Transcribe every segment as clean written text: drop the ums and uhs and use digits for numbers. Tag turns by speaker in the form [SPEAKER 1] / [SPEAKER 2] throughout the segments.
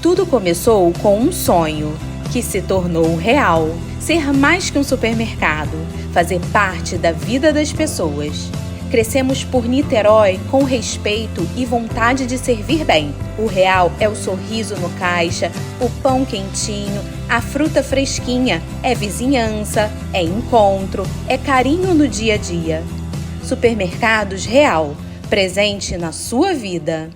[SPEAKER 1] Tudo começou com um sonho, que se tornou real. Ser mais que um supermercado, fazer parte da vida das pessoas. Crescemos por Niterói com respeito e vontade de servir bem. O real é o sorriso no caixa, o pão quentinho, a fruta fresquinha, é vizinhança, é encontro, é carinho no dia a dia. Supermercados Real, presente na sua vida.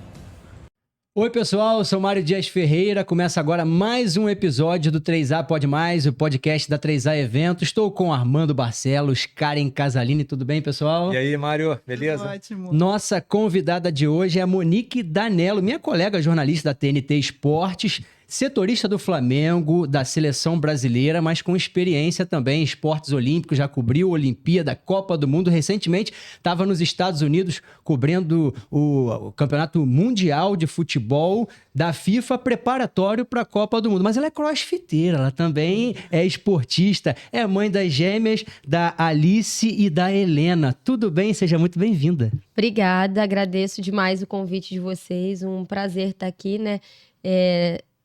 [SPEAKER 2] Oi pessoal, eu sou Mário Dias Ferreira, começa agora mais um episódio do 3A Pode Mais, o podcast da 3A Eventos. Estou com Armando Barcelos, Karen Casalini, tudo bem pessoal?
[SPEAKER 3] E aí Mário, beleza?
[SPEAKER 4] Ótimo.
[SPEAKER 2] Nossa convidada de hoje é a Monique Danello, minha colega jornalista da TNT Esportes, setorista do Flamengo, da Seleção Brasileira, mas com experiência também em esportes olímpicos, já cobriu a Olimpíada, Copa do Mundo. Recentemente estava nos Estados Unidos cobrindo o Campeonato Mundial de Futebol da FIFA, preparatório para a Copa do Mundo. Mas ela é crossfiteira, ela também é esportista, é mãe das gêmeas, da Alice e da Helena. Tudo bem? Seja muito bem-vinda.
[SPEAKER 4] Obrigada, agradeço demais o convite de vocês, um prazer estar aqui, né?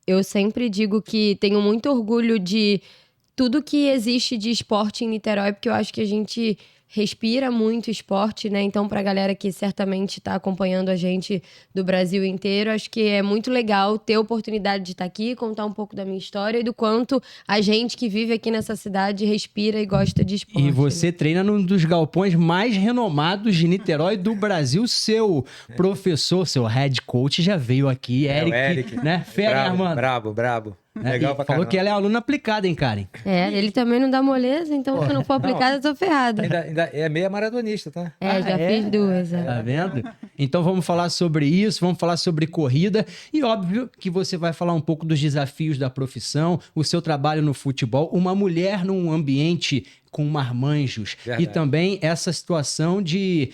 [SPEAKER 4] Eu sempre digo que tenho muito orgulho de tudo que existe de esporte em Niterói, porque eu acho que a gente respira muito esporte, né? Então, para a galera que certamente está acompanhando a gente do Brasil inteiro, acho que é muito legal ter a oportunidade de estar aqui, contar um pouco da minha história e do quanto a gente que vive aqui nessa cidade respira e gosta de esporte.
[SPEAKER 2] E você treina num dos galpões mais renomados de Niterói do Brasil. Seu professor, seu head coach já veio aqui, Eric,
[SPEAKER 3] o Eric,
[SPEAKER 2] né? Fera, Armando.
[SPEAKER 3] Brabo. Legal pra
[SPEAKER 2] falou
[SPEAKER 3] caramba.
[SPEAKER 2] que ela é aluna aplicada, hein, Karen?
[SPEAKER 4] Ele também não dá moleza, então se eu não for aplicada, eu tô ferrada.
[SPEAKER 3] Ainda é meia maratonista, tá?
[SPEAKER 4] Já fiz duas.
[SPEAKER 2] Tá vendo? Então vamos falar sobre isso, vamos falar sobre corrida e óbvio que você vai falar um pouco dos desafios da profissão, o seu trabalho no futebol, uma mulher num ambiente com marmanjos.
[SPEAKER 3] Verdade.
[SPEAKER 2] E também essa situação de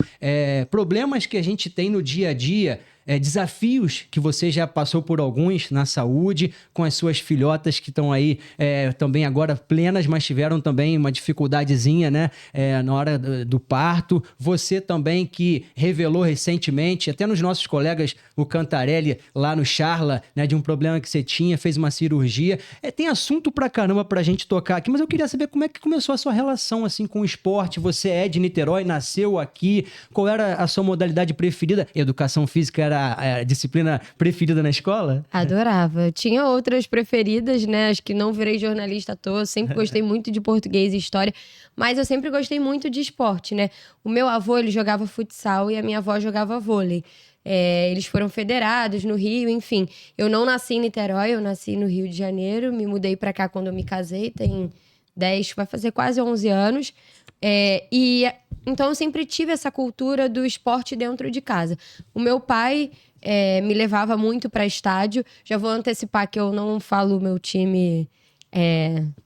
[SPEAKER 2] problemas que a gente tem no dia a dia, desafios que você já passou por alguns na saúde, com as suas filhotas que estão aí também agora plenas, mas tiveram também uma dificuldadezinha, né, na hora do parto. Você também que revelou recentemente, até nos nossos colegas, o Cantarelli, lá no Charla, né, de um problema que você tinha, fez uma cirurgia. Tem assunto pra caramba pra gente tocar aqui, mas eu queria saber como é que começou a sua relação assim, com o esporte. Você é de Niterói, nasceu aqui. Qual era a sua modalidade preferida? Educação física era a disciplina preferida na escola?
[SPEAKER 4] Adorava. Tinha outras preferidas, né? Acho que não virei jornalista à toa. Sempre gostei muito de português e história. Mas eu sempre gostei muito de esporte, né? O meu avô, ele jogava futsal e a minha avó jogava vôlei. Eles foram federados no Rio, enfim. Eu não nasci em Niterói, eu nasci no Rio de Janeiro. Me mudei pra cá quando eu me casei, tem 10, vai fazer quase 11 anos. Então eu sempre tive essa cultura do esporte dentro de casa. O meu pai me levava muito para estádio. Já vou antecipar que eu não falo o meu time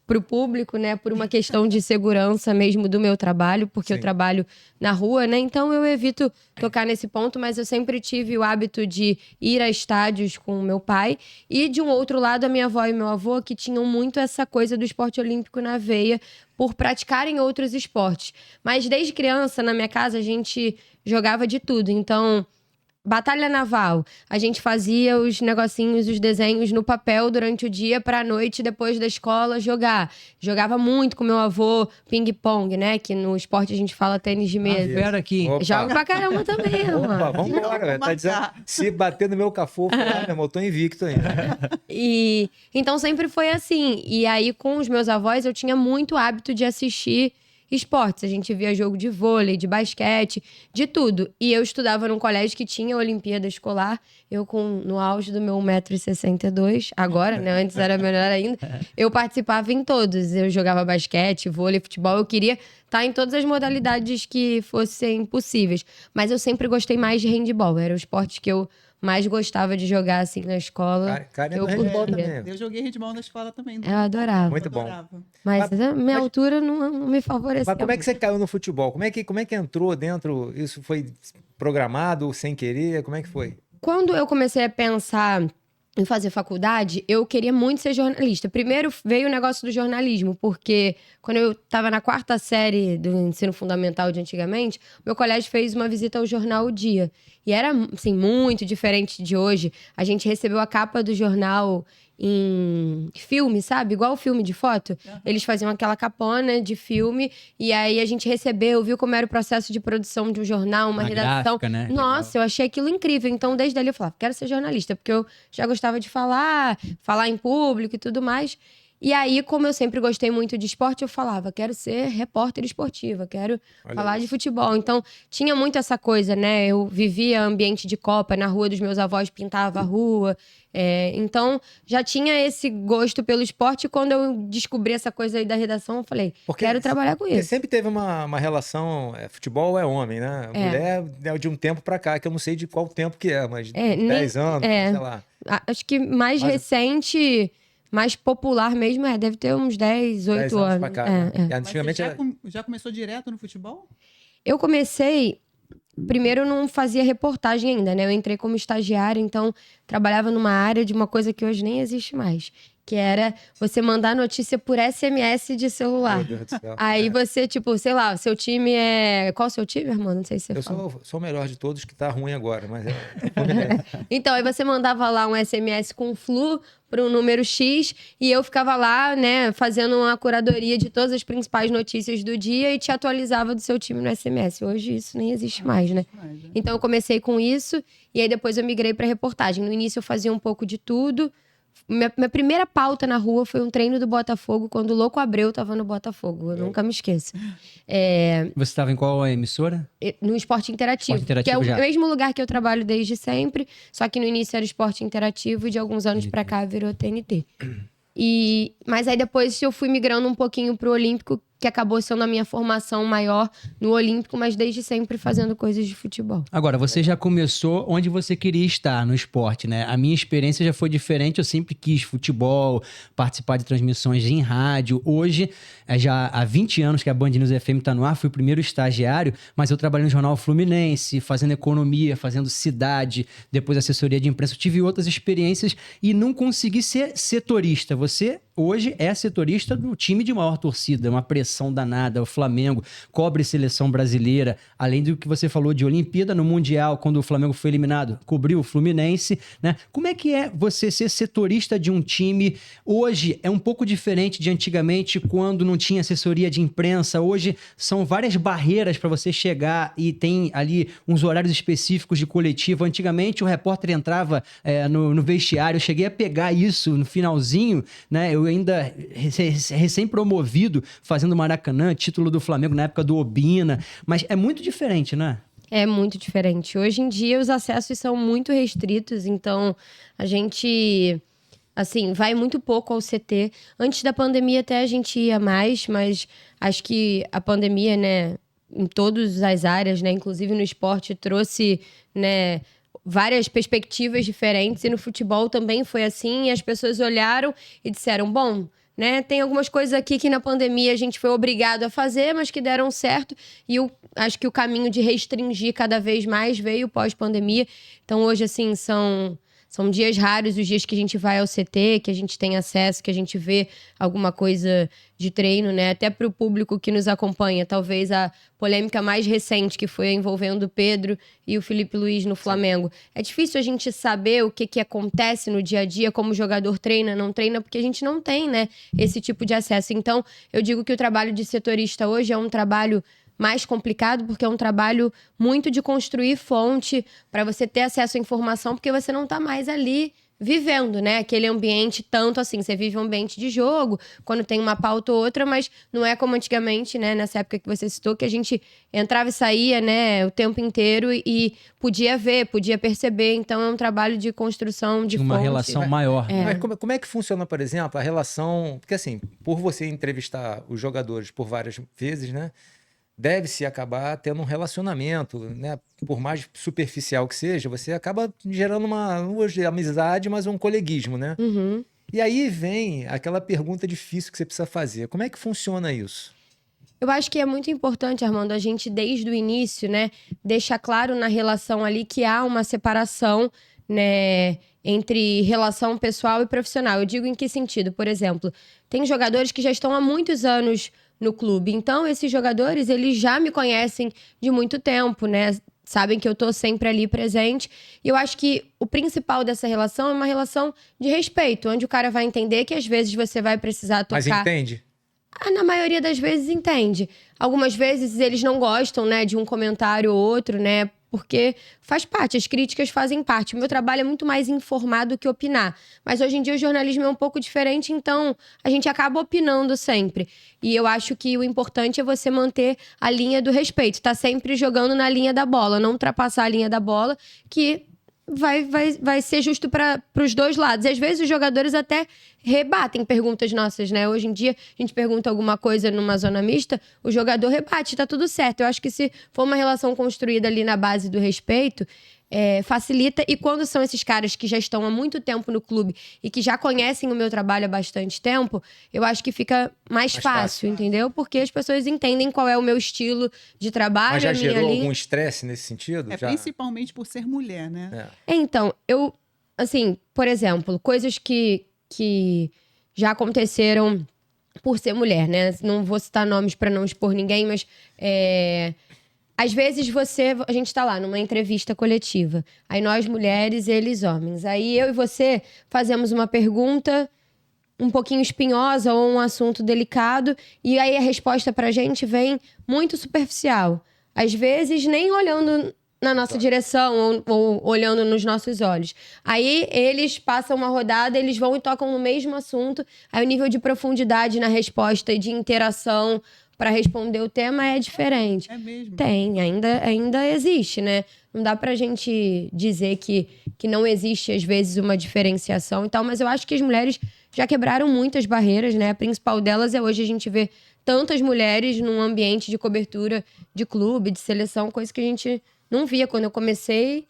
[SPEAKER 4] pro público, né? Por uma questão de segurança mesmo do meu trabalho, porque eu trabalho na rua, né? Então eu evito tocar nesse ponto, mas eu sempre tive o hábito de ir a estádios com o meu pai. E de um outro lado, a minha avó e meu avô, que tinham muito essa coisa do esporte olímpico na veia, por praticarem outros esportes. Mas desde criança, na minha casa, a gente jogava de tudo. Então, batalha naval, a gente fazia os negocinhos, os desenhos no papel durante o dia pra noite, depois da escola, jogar. Jogava muito com meu avô ping-pong, né? Que no esporte a gente fala tênis de mesa.
[SPEAKER 2] Espera aqui.
[SPEAKER 3] Opa.
[SPEAKER 4] Joga pra caramba também,
[SPEAKER 3] Opa,
[SPEAKER 4] mano.
[SPEAKER 3] vambora. Tá dizendo, se bater no meu cafofo, meu irmão, eu tô invicto ainda.
[SPEAKER 4] E então sempre foi assim. E aí, com os meus avós, eu tinha muito hábito de assistir esportes. A gente via jogo de vôlei, de basquete, de tudo. E eu estudava num colégio que tinha Olimpíada escolar. Eu, no auge do meu 1,62 m, agora, né? Antes era melhor ainda. Eu participava em todos. Eu jogava basquete, vôlei, futebol. Eu queria estar em todas as modalidades que fossem possíveis. Mas eu sempre gostei mais de handebol. Era o esporte que eu mais gostava de jogar, assim, na escola.
[SPEAKER 3] Karen
[SPEAKER 4] eu
[SPEAKER 3] é do handebol
[SPEAKER 4] curtia.
[SPEAKER 3] também.
[SPEAKER 5] Eu joguei handball na escola também.
[SPEAKER 4] Eu adorava.
[SPEAKER 3] Muito bom.
[SPEAKER 4] Mas a minha altura não me favoreceu.
[SPEAKER 3] Mas como é que você caiu no futebol? Como é que entrou dentro? Isso foi programado, sem querer? Como é que foi?
[SPEAKER 4] Quando eu comecei a pensar em fazer faculdade, eu queria muito ser jornalista. Primeiro veio o negócio do jornalismo, porque quando eu estava na 4ª série do ensino fundamental de antigamente, meu colégio fez uma visita ao jornal O Dia. E era, assim, muito diferente de hoje. A gente recebeu a capa do jornal em filme, sabe? Igual o filme de foto. Eles faziam aquela capona de filme e aí a gente recebeu, viu como era o processo de produção de um jornal, uma redação.
[SPEAKER 2] Gráfica, né?
[SPEAKER 4] Nossa, eu achei aquilo incrível. Então, desde ali eu falava, quero ser jornalista, porque eu já gostava de falar em público e tudo mais. E aí, como eu sempre gostei muito de esporte, eu falava, quero ser repórter esportiva, quero falar de futebol. Então, tinha muito essa coisa, né? Eu vivia ambiente de Copa, na rua dos meus avós, pintava a rua. Então, já tinha esse gosto pelo esporte. E quando eu descobri essa coisa aí da redação, eu falei, quero trabalhar com
[SPEAKER 3] Porque
[SPEAKER 4] isso.
[SPEAKER 3] sempre teve uma relação, futebol é homem, né? Mulher é de um tempo pra cá, que eu não sei de qual tempo que mas 10 anos, sei lá.
[SPEAKER 4] Acho que mais recente... mais popular mesmo, deve ter uns 10, 8
[SPEAKER 3] 10
[SPEAKER 4] anos.
[SPEAKER 3] pra cá, né? E antigamente
[SPEAKER 5] Mas você já começou direto no futebol?
[SPEAKER 4] Eu comecei... Primeiro, eu não fazia reportagem ainda, né? Eu entrei como estagiária, então trabalhava numa área de uma coisa que hoje nem existe mais. Que era você mandar notícia por SMS de celular.
[SPEAKER 3] Meu Deus do céu.
[SPEAKER 4] Aí você, tipo, sei lá, seu time é... Qual o seu time, irmão? Não sei se você
[SPEAKER 3] Eu
[SPEAKER 4] fala.
[SPEAKER 3] sou o melhor de todos que tá ruim agora, mas
[SPEAKER 4] Então, aí você mandava lá um SMS com flu para um número X e eu ficava lá, né, fazendo uma curadoria de todas as principais notícias do dia e te atualizava do seu time no SMS. Hoje isso nem existe mais, né? Então eu comecei com isso e aí depois eu migrei para reportagem. No início eu fazia um pouco de tudo. Minha primeira pauta na rua foi um treino do Botafogo, quando o Louco Abreu tava no Botafogo. Eu nunca me esqueço.
[SPEAKER 2] Você estava em qual emissora?
[SPEAKER 4] No Esporte Interativo.
[SPEAKER 2] Esporte Interativo
[SPEAKER 4] que é
[SPEAKER 2] já.
[SPEAKER 4] o mesmo lugar que eu trabalho desde sempre, só que no início era Esporte Interativo e de alguns anos pra cá virou TNT. Mas aí depois eu fui migrando um pouquinho pro Olímpico, que acabou sendo a minha formação maior no Olímpico, mas desde sempre fazendo coisas de futebol.
[SPEAKER 2] Agora, você já começou onde você queria estar, no esporte, né? A minha experiência já foi diferente, eu sempre quis futebol, participar de transmissões em rádio. Hoje, já há 20 anos que a Band News FM tá no ar, fui o primeiro estagiário, mas eu trabalhei no Jornal Fluminense, fazendo economia, fazendo cidade, depois assessoria de imprensa. Eu tive outras experiências e não consegui ser setorista. Você, hoje, é setorista do time de maior torcida, uma pressão danada, o Flamengo cobre seleção brasileira, além do que você falou de Olimpíada, no Mundial, quando o Flamengo foi eliminado, cobriu o Fluminense, né? Como é que é você ser setorista de um time? Hoje é um pouco diferente de antigamente, quando não tinha assessoria de imprensa. Hoje são várias barreiras para você chegar e tem ali uns horários específicos de coletivo. Antigamente o repórter entrava no vestiário, eu cheguei a pegar isso no finalzinho, né? Eu ainda recém-promovido, fazendo Maracanã, título do Flamengo na época do Obina, mas é muito diferente, né?
[SPEAKER 4] É muito diferente. Hoje em dia os acessos são muito restritos, então a gente, assim, vai muito pouco ao CT. Antes da pandemia até a gente ia mais, mas acho que a pandemia, né, em todas as áreas, né, inclusive no esporte, trouxe, né, várias perspectivas diferentes e no futebol também foi assim, e as pessoas olharam e disseram, bom, né, tem algumas coisas aqui que na pandemia a gente foi obrigado a fazer, mas que deram certo. E eu acho que o caminho de restringir cada vez mais veio pós-pandemia. Então, hoje, assim, são dias raros os dias que a gente vai ao CT, que a gente tem acesso, que a gente vê alguma coisa de treino, né? Até para o público que nos acompanha. Talvez a polêmica mais recente, que foi envolvendo o Pedro e o Felipe Luiz no Flamengo. É difícil a gente saber o que acontece no dia a dia, como o jogador treina, não treina, porque a gente não tem, né, esse tipo de acesso. Então, eu digo que o trabalho de setorista hoje é um trabalho mais complicado, porque é um trabalho muito de construir fonte para você ter acesso à informação, porque você não está mais ali vivendo, né? Aquele ambiente tanto assim. Você vive um ambiente de jogo, quando tem uma pauta ou outra, mas não é como antigamente, né? Nessa época que você citou, que a gente entrava e saía, né? O tempo inteiro e podia ver, podia perceber. Então, é um trabalho de construção de
[SPEAKER 2] Uma
[SPEAKER 4] fonte.
[SPEAKER 2] relação maior.
[SPEAKER 3] Mas como é que funciona, por exemplo, a relação... Porque assim, por você entrevistar os jogadores por várias vezes, né? Deve-se acabar tendo um relacionamento, né? Por mais superficial que seja, você acaba gerando uma amizade, mas um coleguismo, né?
[SPEAKER 4] Uhum.
[SPEAKER 3] E aí vem aquela pergunta difícil que você precisa fazer. Como é que funciona isso?
[SPEAKER 4] Eu acho que é muito importante, Armando, a gente, desde o início, né, deixar claro na relação ali que há uma separação, né, entre relação pessoal e profissional. Eu digo em que sentido? Por exemplo, tem jogadores que já estão há muitos anos no clube. Então, esses jogadores, eles já me conhecem de muito tempo, né? Sabem que eu tô sempre ali presente. E eu acho que o principal dessa relação é uma relação de respeito, onde o cara vai entender que às vezes você vai precisar tocar...
[SPEAKER 3] Mas entende?
[SPEAKER 4] Na maioria das vezes entende. Algumas vezes eles não gostam, né, de um comentário ou outro, né? Porque faz parte, as críticas fazem parte. O meu trabalho é muito mais informar do que opinar. Mas hoje em dia o jornalismo é um pouco diferente, então a gente acaba opinando sempre. E eu acho que o importante é você manter a linha do respeito. Tá sempre jogando na linha da bola, não ultrapassar a linha da bola, que vai ser justo para os dois lados. E às vezes os jogadores até rebatem perguntas nossas, né? Hoje em dia, a gente pergunta alguma coisa numa zona mista, o jogador rebate, tá tudo certo. Eu acho que se for uma relação construída ali na base do respeito, facilita. E quando são esses caras que já estão há muito tempo no clube e que já conhecem o meu trabalho há bastante tempo, eu acho que fica mais fácil, entendeu? Porque as pessoas entendem qual é o meu estilo de trabalho.
[SPEAKER 3] Mas já
[SPEAKER 4] a minha
[SPEAKER 3] gerou
[SPEAKER 4] linha.
[SPEAKER 3] algum estresse nesse sentido? Já...
[SPEAKER 5] Principalmente por ser mulher, né?
[SPEAKER 4] Então, eu, assim, por exemplo, coisas que já aconteceram por ser mulher, né? Não vou citar nomes para não expor ninguém, mas às vezes a gente tá lá numa entrevista coletiva, aí nós mulheres, eles homens, aí eu e você fazemos uma pergunta um pouquinho espinhosa ou um assunto delicado, e aí a resposta pra gente vem muito superficial. Às vezes nem olhando na nossa direção ou olhando nos nossos olhos. Aí eles passam uma rodada, eles vão e tocam no mesmo assunto, aí o nível de profundidade na resposta e de interação para responder o tema é diferente.
[SPEAKER 5] É mesmo?
[SPEAKER 4] Tem, ainda existe, né? Não dá pra gente dizer que não existe, às vezes, uma diferenciação e tal, mas eu acho que as mulheres já quebraram muitas barreiras, né? A principal delas é hoje a gente ver tantas mulheres num ambiente de cobertura de clube, de seleção, coisa que a gente não via quando eu comecei.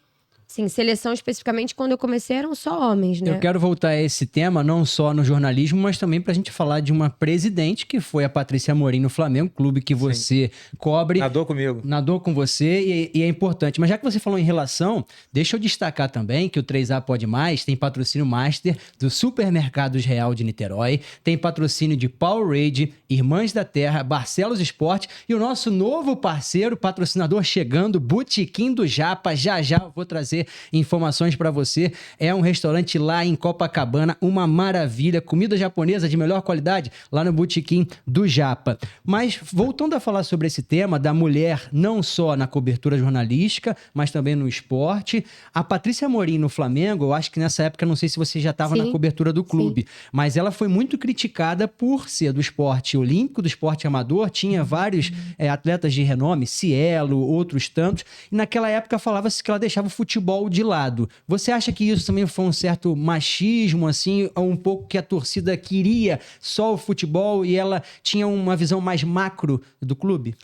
[SPEAKER 4] Sim, seleção especificamente, quando eu comecei, eram só homens, né?
[SPEAKER 2] Eu quero voltar a esse tema, não só no jornalismo, mas também pra gente falar de uma presidente, que foi a Patrícia Amorim no Flamengo, clube que você cobre.
[SPEAKER 3] Nadou comigo.
[SPEAKER 2] Nadou com você e é importante. Mas já que você falou em relação, deixa eu destacar também que o 3A Pode Mais tem patrocínio master do Supermercados Real de Niterói, tem patrocínio de Powerade, Irmãs da Terra, Barcelos Esporte e o nosso novo parceiro, patrocinador chegando, Botequim do Japa. Já eu vou trazer informações para você. É um restaurante lá em Copacabana, uma maravilha, comida japonesa de melhor qualidade lá no Botequim do Japa. Mas voltando a falar sobre esse tema da mulher, não só na cobertura jornalística, mas também no esporte, a Patrícia Amorim no Flamengo, eu acho que nessa época, não sei se você já estava na cobertura do clube, mas ela foi muito criticada por ser do esporte olímpico, do esporte amador, tinha vários atletas de renome, Cielo, outros tantos, e naquela época falava-se que ela deixava o futebol de lado. Você acha que isso também foi um certo machismo, assim, ou um pouco que a torcida queria só o futebol e ela tinha uma visão mais macro do clube?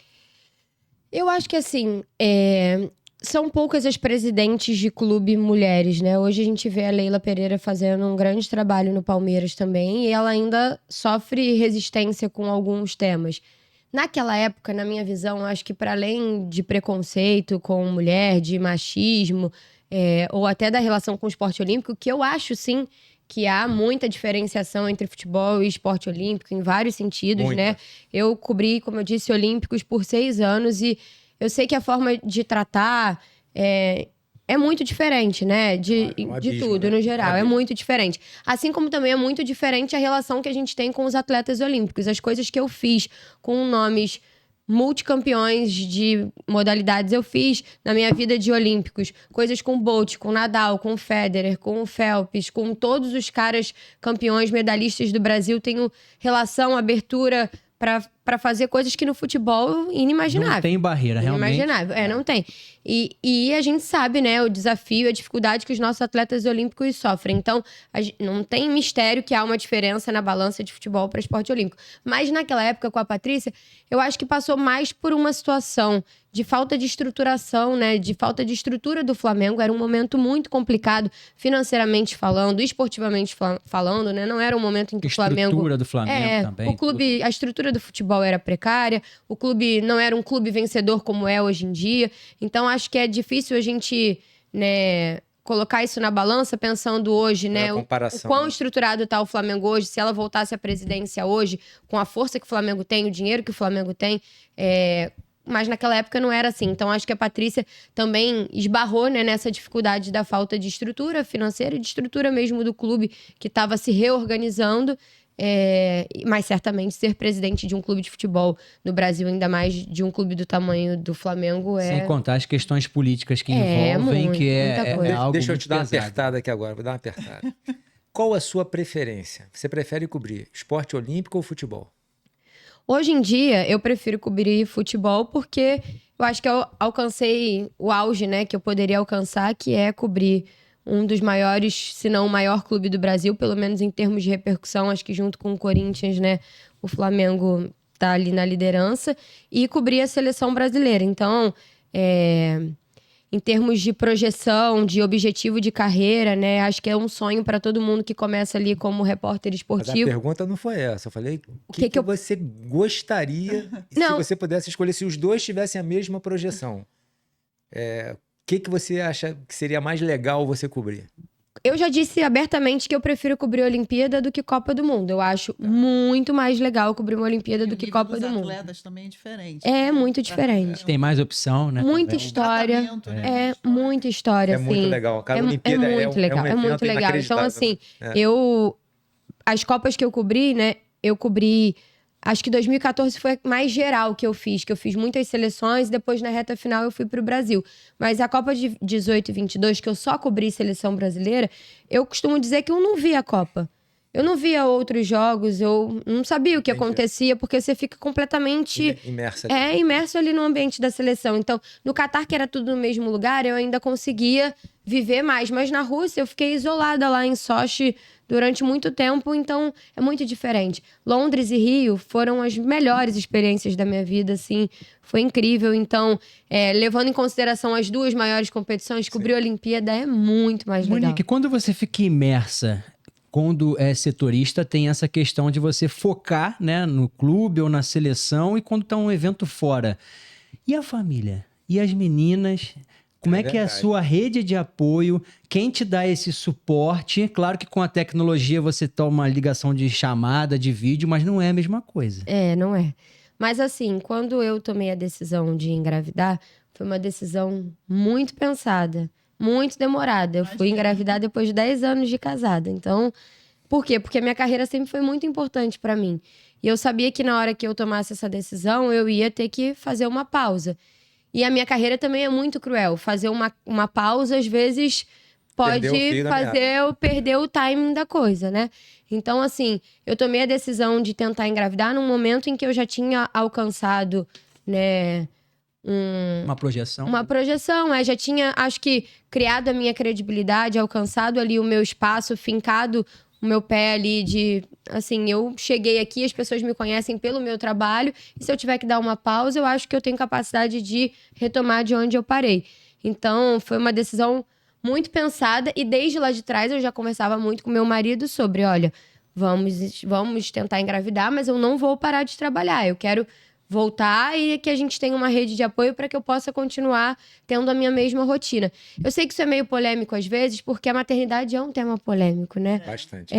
[SPEAKER 4] Eu acho que, assim, são poucas as presidentes de clube mulheres, né? Hoje a gente vê a Leila Pereira fazendo um grande trabalho no Palmeiras também, e ela ainda sofre resistência com alguns temas. Naquela época, na minha visão, eu acho que para além de preconceito com mulher, de machismo, ou até da relação com o esporte olímpico, que eu acho, sim, que há muita diferenciação entre futebol e esporte olímpico, em vários sentidos, né? Eu cobri, como eu disse, olímpicos por 6 anos e eu sei que a forma de tratar é muito diferente, né? De tudo, no geral. É muito diferente. Assim como também é muito diferente a relação que a gente tem com os atletas olímpicos. As coisas que eu fiz com nomes multicampeões de modalidades eu fiz na minha vida de olímpicos. Coisas com Bolt, com Nadal, com Federer, com Phelps, com todos os caras campeões, medalhistas do Brasil. Tenho relação, abertura para fazer coisas que no futebol inimaginável.
[SPEAKER 2] Não tem barreira, realmente.
[SPEAKER 4] Inimaginável, não tem. E a gente sabe, né, o desafio, a dificuldade que os nossos atletas olímpicos sofrem. Então, não tem mistério que há uma diferença na balança de futebol para esporte olímpico. Mas naquela época, com a Patrícia, eu acho que passou mais por uma situação de falta de estruturação, né, de falta de estrutura do Flamengo. Era um momento muito complicado, financeiramente falando, esportivamente falando, né? Não era um momento em que o Flamengo...
[SPEAKER 2] A estrutura do Flamengo também.
[SPEAKER 4] O clube, a estrutura do futebol era precária, o clube não era um clube vencedor como é hoje em dia. Então, acho que é difícil a gente, né, colocar isso na balança, pensando hoje, né? O quão estruturado tá o Flamengo hoje, se ela voltasse à presidência hoje, com a força que o Flamengo tem, o dinheiro que o Flamengo tem, mas naquela época não era assim. Então, acho que a Patrícia também esbarrou, né, nessa dificuldade da falta de estrutura financeira e de estrutura mesmo do clube, que estava se reorganizando. Mas certamente ser presidente de um clube de futebol no Brasil, ainda mais de um clube do tamanho do Flamengo,
[SPEAKER 2] Sem contar as questões políticas que envolvem, que é algo.
[SPEAKER 3] Deixa eu te dar uma
[SPEAKER 2] pesado.
[SPEAKER 3] apertada aqui agora, vou dar uma apertada. Qual a sua preferência? Você prefere cobrir esporte olímpico ou futebol?
[SPEAKER 4] Hoje em dia, eu prefiro cobrir futebol porque eu acho que eu alcancei o auge, né, que eu poderia alcançar, que é cobrir um dos maiores, se não o maior clube do Brasil, pelo menos em termos de repercussão, acho que junto com o Corinthians, né, o Flamengo tá ali na liderança, e cobrir a seleção brasileira. Então, em termos de projeção, de objetivo de carreira, né, acho que é um sonho para todo mundo que começa ali como repórter esportivo.
[SPEAKER 3] Mas a pergunta não foi essa, eu falei o que você gostaria se você pudesse escolher, se os dois tivessem a mesma projeção. O que você acha que seria mais legal você cobrir?
[SPEAKER 4] Eu já disse abertamente que eu prefiro cobrir a Olimpíada do que Copa do Mundo. Eu acho muito mais legal cobrir uma Olimpíada do que Copa do Mundo.
[SPEAKER 5] Os atletas também é diferente.
[SPEAKER 4] Muito diferente.
[SPEAKER 2] Tem mais opção, né?
[SPEAKER 4] Muita história. Muita história, assim.
[SPEAKER 3] É muito legal. Cada Olimpíada
[SPEAKER 4] é muito legal. É muito legal. Então, assim, as Copas que eu cobri, né? Eu cobri. Acho que 2014 foi mais geral que eu fiz muitas seleções e depois na reta final eu fui para o Brasil. Mas a Copa de 18 e 22, que eu só cobri seleção brasileira, eu costumo dizer que eu não via a Copa. Eu não via outros jogos, eu não sabia o que acontecia, porque você fica completamente imerso ali no ambiente da seleção. Então, no Catar, que era tudo no mesmo lugar, eu ainda conseguia viver mais. Mas na Rússia, eu fiquei isolada lá em Sochi durante muito tempo, então é muito diferente. Londres e Rio foram as melhores experiências da minha vida, assim, foi incrível. Então, levando em consideração as duas maiores competições, cobrir a Olimpíada é muito mais legal.
[SPEAKER 2] Monique, quando você fica imersa, quando é setorista, tem essa questão de você focar, né, no clube ou na seleção, e quando tá um evento fora. E a família? E as meninas? Como é que é a sua rede de apoio? Quem te dá esse suporte? Claro que com a tecnologia você toma ligação de chamada, de vídeo, mas não é a mesma coisa.
[SPEAKER 4] Não é. Mas assim, quando eu tomei a decisão de engravidar, foi uma decisão muito pensada, muito demorada. Eu fui engravidar depois de 10 anos de casada. Então, por quê? Porque a minha carreira sempre foi muito importante pra mim. E eu sabia que na hora que eu tomasse essa decisão, eu ia ter que fazer uma pausa. E a minha carreira também é muito cruel. Fazer uma pausa, às vezes, pode fazer eu perder o timing da coisa, né? Então, assim, eu tomei a decisão de tentar engravidar num momento em que eu já tinha alcançado, né,
[SPEAKER 2] uma projeção.
[SPEAKER 4] Uma projeção, já tinha, acho que, criado a minha credibilidade, alcançado ali o meu espaço, fincado o meu pé ali de, assim, eu cheguei aqui, as pessoas me conhecem pelo meu trabalho, e se eu tiver que dar uma pausa, eu acho que eu tenho capacidade de retomar de onde eu parei. Então, foi uma decisão muito pensada, e desde lá de trás eu já conversava muito com meu marido sobre, olha, vamos tentar engravidar, mas eu não vou parar de trabalhar, eu quero voltar e que a gente tenha uma rede de apoio para que eu possa continuar tendo a minha mesma rotina. Eu sei que isso é meio polêmico às vezes, porque a maternidade é um tema polêmico, né?
[SPEAKER 3] Bastante.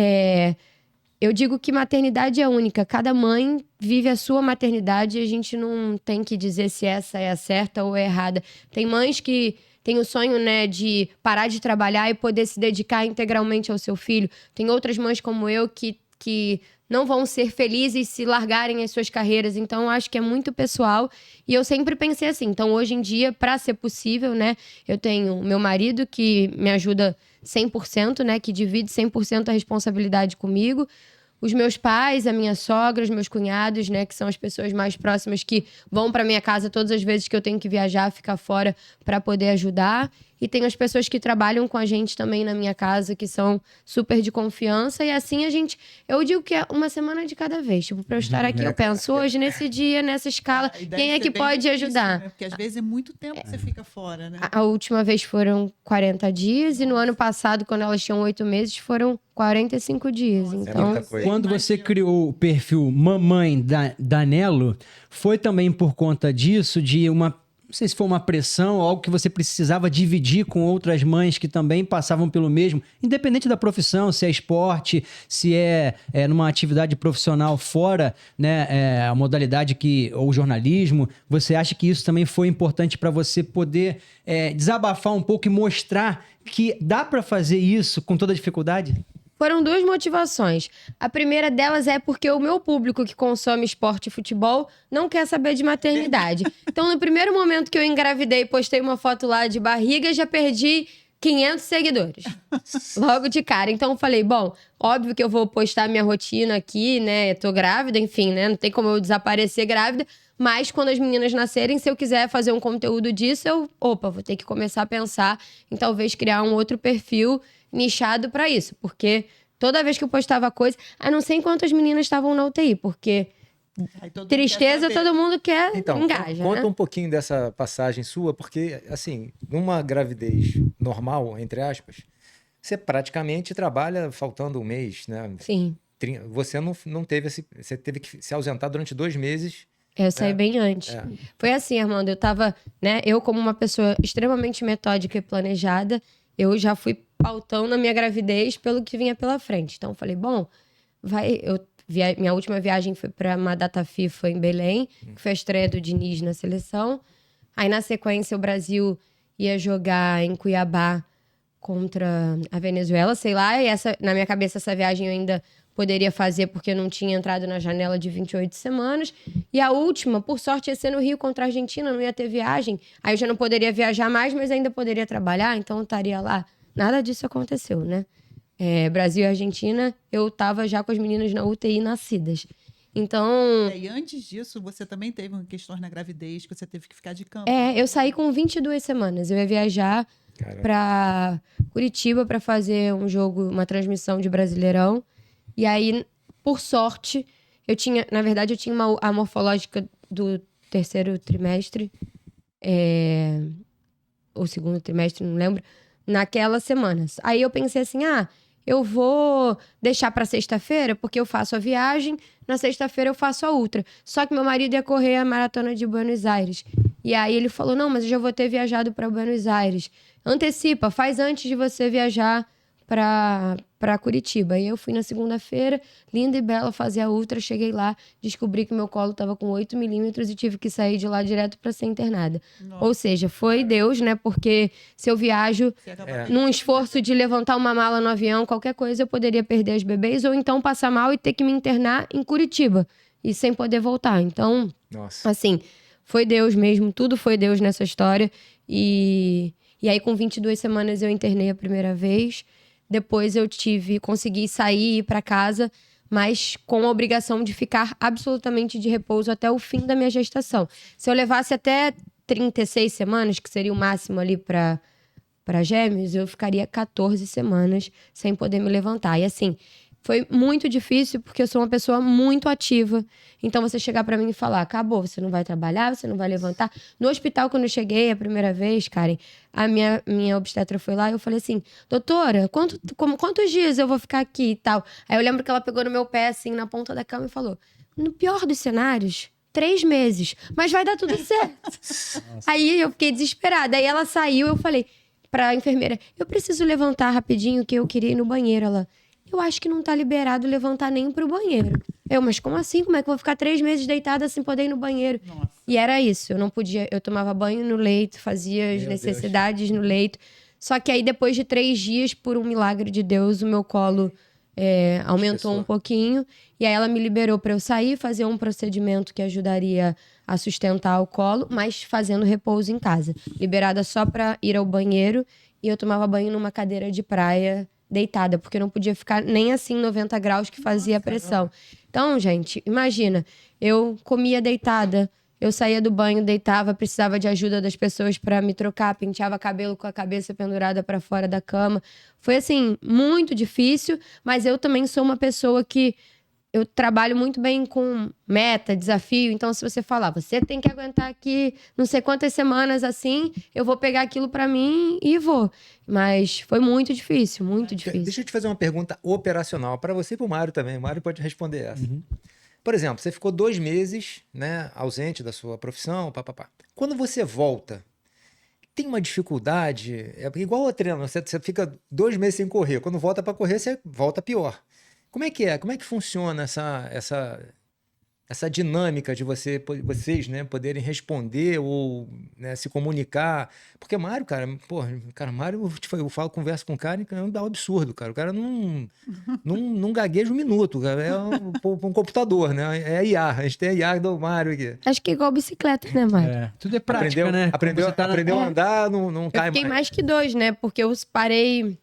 [SPEAKER 4] Eu digo que maternidade é única. Cada mãe vive a sua maternidade e a gente não tem que dizer se essa é a certa ou a errada. Tem mães que têm o sonho, né, de parar de trabalhar e poder se dedicar integralmente ao seu filho. Tem outras mães como eu que não vão ser felizes se largarem as suas carreiras. Então, eu acho que é muito pessoal. E eu sempre pensei assim. Então, hoje em dia, para ser possível, né? Eu tenho meu marido que me ajuda 100%, né? Que divide 100% a responsabilidade comigo. Os meus pais, a minha sogra, os meus cunhados, né? Que são as pessoas mais próximas que vão para minha casa todas as vezes que eu tenho que viajar, ficar fora para poder ajudar. E tem as pessoas que trabalham com a gente também na minha casa, que são super de confiança. E assim eu digo que é uma semana de cada vez. Tipo, pra eu estar aqui, eu penso hoje, nesse dia, nessa escala, quem é que pode ajudar?
[SPEAKER 5] Né? Porque às vezes é muito tempo que você fica fora, né?
[SPEAKER 4] A última vez foram 40 dias e no ano passado, quando elas tinham 8 meses, foram 45 dias.
[SPEAKER 5] Nossa,
[SPEAKER 4] então,
[SPEAKER 2] quando você criou o perfil Mamãe Danello, foi também por conta disso, de uma não sei se foi uma pressão, algo que você precisava dividir com outras mães que também passavam pelo mesmo, independente da profissão, se é esporte, se é numa atividade profissional fora, né, a modalidade ou jornalismo, você acha que isso também foi importante para você poder desabafar um pouco e mostrar que dá para fazer isso com toda dificuldade?
[SPEAKER 4] Foram duas motivações. A primeira delas é porque o meu público que consome esporte e futebol não quer saber de maternidade. Então, no primeiro momento que eu engravidei e postei uma foto lá de barriga, já perdi 500 seguidores. Logo de cara. Então, eu falei, bom, óbvio que eu vou postar minha rotina aqui, né? Eu tô grávida, enfim, né? Não tem como eu desaparecer grávida. Mas quando as meninas nascerem, se eu quiser fazer um conteúdo disso, vou ter que começar a pensar em talvez criar um outro perfil nichado pra isso. Porque toda vez que eu postava coisa, a não sei quantas meninas estavam na UTI, porque tristeza todo mundo quer,
[SPEAKER 3] então,
[SPEAKER 4] engaja,
[SPEAKER 3] conta
[SPEAKER 4] né?
[SPEAKER 3] um pouquinho dessa passagem sua, porque, assim, numa gravidez normal, entre aspas, você praticamente trabalha faltando um mês, né?
[SPEAKER 4] Sim.
[SPEAKER 3] Você não teve você teve que se ausentar durante 2 meses.
[SPEAKER 4] Eu saí bem antes. Foi assim, Armando, eu tava, né? Eu, como uma pessoa extremamente metódica e planejada, eu já fui pautando a minha gravidez pelo que vinha pela frente. Então, eu falei, bom, minha última viagem foi para uma data FIFA em Belém, que foi a estreia do Diniz na seleção. Aí, na sequência, o Brasil ia jogar em Cuiabá contra a Venezuela, sei lá. E na minha cabeça, essa viagem eu ainda poderia fazer porque eu não tinha entrado na janela de 28 semanas. E a última, por sorte, ia ser no Rio contra a Argentina, não ia ter viagem. Aí eu já não poderia viajar mais, mas ainda poderia trabalhar, então eu estaria lá. Nada disso aconteceu, né? Brasil e Argentina, eu tava já com as meninas na UTI nascidas. Então...
[SPEAKER 5] E antes disso, você também teve questões na gravidez, que você teve que ficar de campo.
[SPEAKER 4] Eu saí com 22 semanas. Eu ia viajar pra Curitiba pra fazer um jogo, uma transmissão de Brasileirão. E aí, por sorte, na verdade, eu tinha a morfológica do terceiro trimestre, ou segundo trimestre, não lembro, naquelas semanas. Aí eu pensei assim, eu vou deixar pra sexta-feira, porque eu faço a viagem, na sexta-feira eu faço a ultra. Só que meu marido ia correr a maratona de Buenos Aires. E aí ele falou, não, mas eu já vou ter viajado pra Buenos Aires. Antecipa, faz antes de você viajar pra Curitiba. E eu fui na segunda-feira, linda e bela, fazer a ultra, cheguei lá, descobri que meu colo tava com 8 milímetros e tive que sair de lá direto pra ser internada. Nossa. Ou seja, foi Deus, né? Porque se eu viajo num esforço de levantar uma mala no avião, qualquer coisa, eu poderia perder as bebês ou então passar mal e ter que me internar em Curitiba e sem poder voltar. Então, assim, foi Deus mesmo, tudo foi Deus nessa história. E aí, com 22 semanas, eu internei a primeira vez. Depois eu consegui sair e ir para casa, mas com a obrigação de ficar absolutamente de repouso até o fim da minha gestação. Se eu levasse até 36 semanas, que seria o máximo ali para gêmeos, eu ficaria 14 semanas sem poder me levantar. E assim, foi muito difícil porque eu sou uma pessoa muito ativa. Então, você chegar pra mim e falar, acabou, você não vai trabalhar, você não vai levantar. No hospital, quando eu cheguei a primeira vez, Karen, a minha obstetra foi lá e eu falei assim, doutora, quantos dias eu vou ficar aqui e tal? Aí eu lembro que ela pegou no meu pé, assim, na ponta da cama e falou, no pior dos cenários, 3 meses, mas vai dar tudo certo. Aí eu fiquei desesperada. Aí ela saiu, eu falei pra enfermeira, eu preciso levantar rapidinho que eu queria ir no banheiro. Ela... eu acho que não tá liberado levantar nem pro banheiro. Mas como assim? Como é que eu vou ficar 3 meses deitada sem poder ir no banheiro? Nossa. E era isso, eu não podia, eu tomava banho no leito, fazia as necessidades no leito. Só que aí depois de 3 dias, por um milagre de Deus, o meu colo aumentou um pouquinho. E aí ela me liberou pra eu sair, fazer um procedimento que ajudaria a sustentar o colo, mas fazendo repouso em casa. Liberada só pra ir ao banheiro e eu tomava banho numa cadeira de praia deitada, porque eu não podia ficar nem assim 90 graus que fazia pressão. Então, gente, imagina, eu comia deitada, eu saía do banho, deitava, precisava de ajuda das pessoas para me trocar, penteava cabelo com a cabeça pendurada para fora da cama. Foi, assim, muito difícil, mas eu também sou uma pessoa que eu trabalho muito bem com meta, desafio. Então, se você falar, você tem que aguentar aqui não sei quantas semanas assim, eu vou pegar aquilo pra mim e vou. Mas foi muito difícil, muito difícil.
[SPEAKER 3] Deixa eu te fazer uma pergunta operacional para você e pro Mário também. O Mário pode responder essa. Por exemplo, você ficou 2 meses, né, ausente da sua profissão, papapá. Quando você volta, tem uma dificuldade, é igual ao treino, você fica 2 meses sem correr, quando volta para correr, você volta pior. Como é que é? Como é que funciona essa dinâmica de vocês, né, poderem responder ou, né, se comunicar? Porque Mário, cara, Mário, eu converso com o cara e é um absurdo, cara. O cara não gagueja um minuto, cara. É um computador, né? É a IA. A gente tem a IA do Mário aqui.
[SPEAKER 4] Acho que é igual bicicleta, né, Mário?
[SPEAKER 2] Tudo é prática, né?
[SPEAKER 3] Aprendeu a andar, não cai
[SPEAKER 4] Eu fiquei
[SPEAKER 3] mais.
[SPEAKER 4] mais que 2, né? Porque eu parei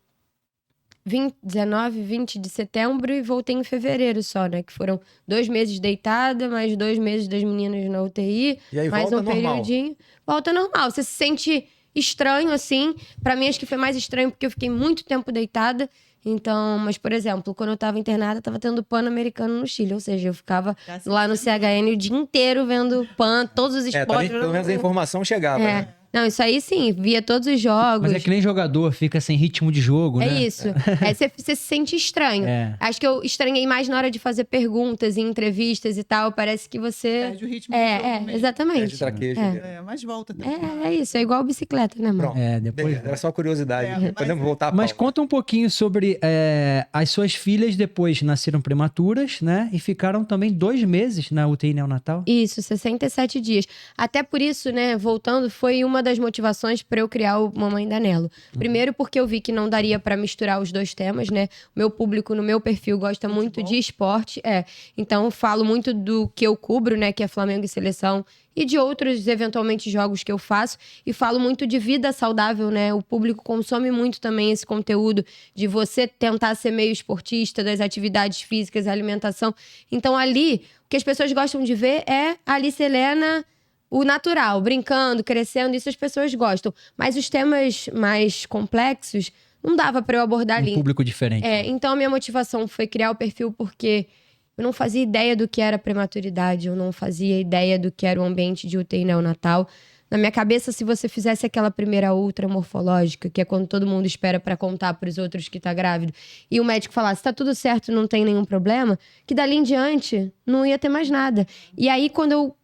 [SPEAKER 4] 19, 20 de setembro e voltei em fevereiro só, né? Que foram 2 meses deitada, mais 2 meses das meninas na UTI,
[SPEAKER 3] E aí
[SPEAKER 4] mais
[SPEAKER 3] volta
[SPEAKER 4] um
[SPEAKER 3] normal.
[SPEAKER 4] periodinho. Volta normal. Você se sente estranho, assim. Pra mim, acho que foi mais estranho porque eu fiquei muito tempo deitada. Então, mas, por exemplo, quando eu tava internada, tava tendo Pan-Americano no Chile. Ou seja, eu ficava lá no CHN o dia inteiro vendo Pan, todos os esportes.
[SPEAKER 3] Pelo menos a informação chegava, né?
[SPEAKER 4] Não, isso aí sim, via todos os jogos.
[SPEAKER 2] Mas é que nem jogador, fica sem ritmo de jogo, né?
[SPEAKER 4] É isso. Você se sente estranho.
[SPEAKER 2] É.
[SPEAKER 4] Acho que eu estranhei mais na hora de fazer perguntas em entrevistas e tal. Parece que você...
[SPEAKER 5] Perde o ritmo do jogo mesmo.
[SPEAKER 3] Perde
[SPEAKER 4] Exatamente.
[SPEAKER 3] traquejo.
[SPEAKER 5] Mas volta também.
[SPEAKER 4] É isso, é igual bicicleta, né, mano?
[SPEAKER 3] Pronto.
[SPEAKER 2] Depois...
[SPEAKER 3] Beleza, era só curiosidade.
[SPEAKER 5] mas-
[SPEAKER 3] Podemos voltar a
[SPEAKER 2] Mas
[SPEAKER 3] pauta.
[SPEAKER 2] conta um pouquinho sobre as suas filhas depois nasceram prematuras, né? E ficaram também 2 meses na UTI neonatal.
[SPEAKER 4] Isso, 67 dias. Até por isso, né, voltando, foi uma das motivações para eu criar o Mamãe Danelo. Primeiro porque eu vi que não daria para misturar os 2 temas, né? O meu público no meu perfil gosta muito de esporte, então eu falo muito do que eu cubro, né, que é Flamengo e Seleção, e de outros, eventualmente, jogos que eu faço. E falo muito de vida saudável, né? O público consome muito também esse conteúdo de você tentar ser meio esportista, das atividades físicas, alimentação. Então, ali, o que as pessoas gostam de ver é a Alice Helena, o natural, brincando, crescendo, isso as pessoas gostam. Mas os temas mais complexos, não dava para eu abordar ali.
[SPEAKER 2] Um público diferente.
[SPEAKER 4] Então a minha motivação foi criar o perfil porque eu não fazia ideia do que era prematuridade, eu não fazia ideia do que era o ambiente de UTI neonatal. Na minha cabeça, se você fizesse aquela primeira ultra morfológica, que é quando todo mundo espera para contar para os outros que tá grávido, e o médico falasse, tá tudo certo, não tem nenhum problema, que dali em diante não ia ter mais nada. E aí, quando eu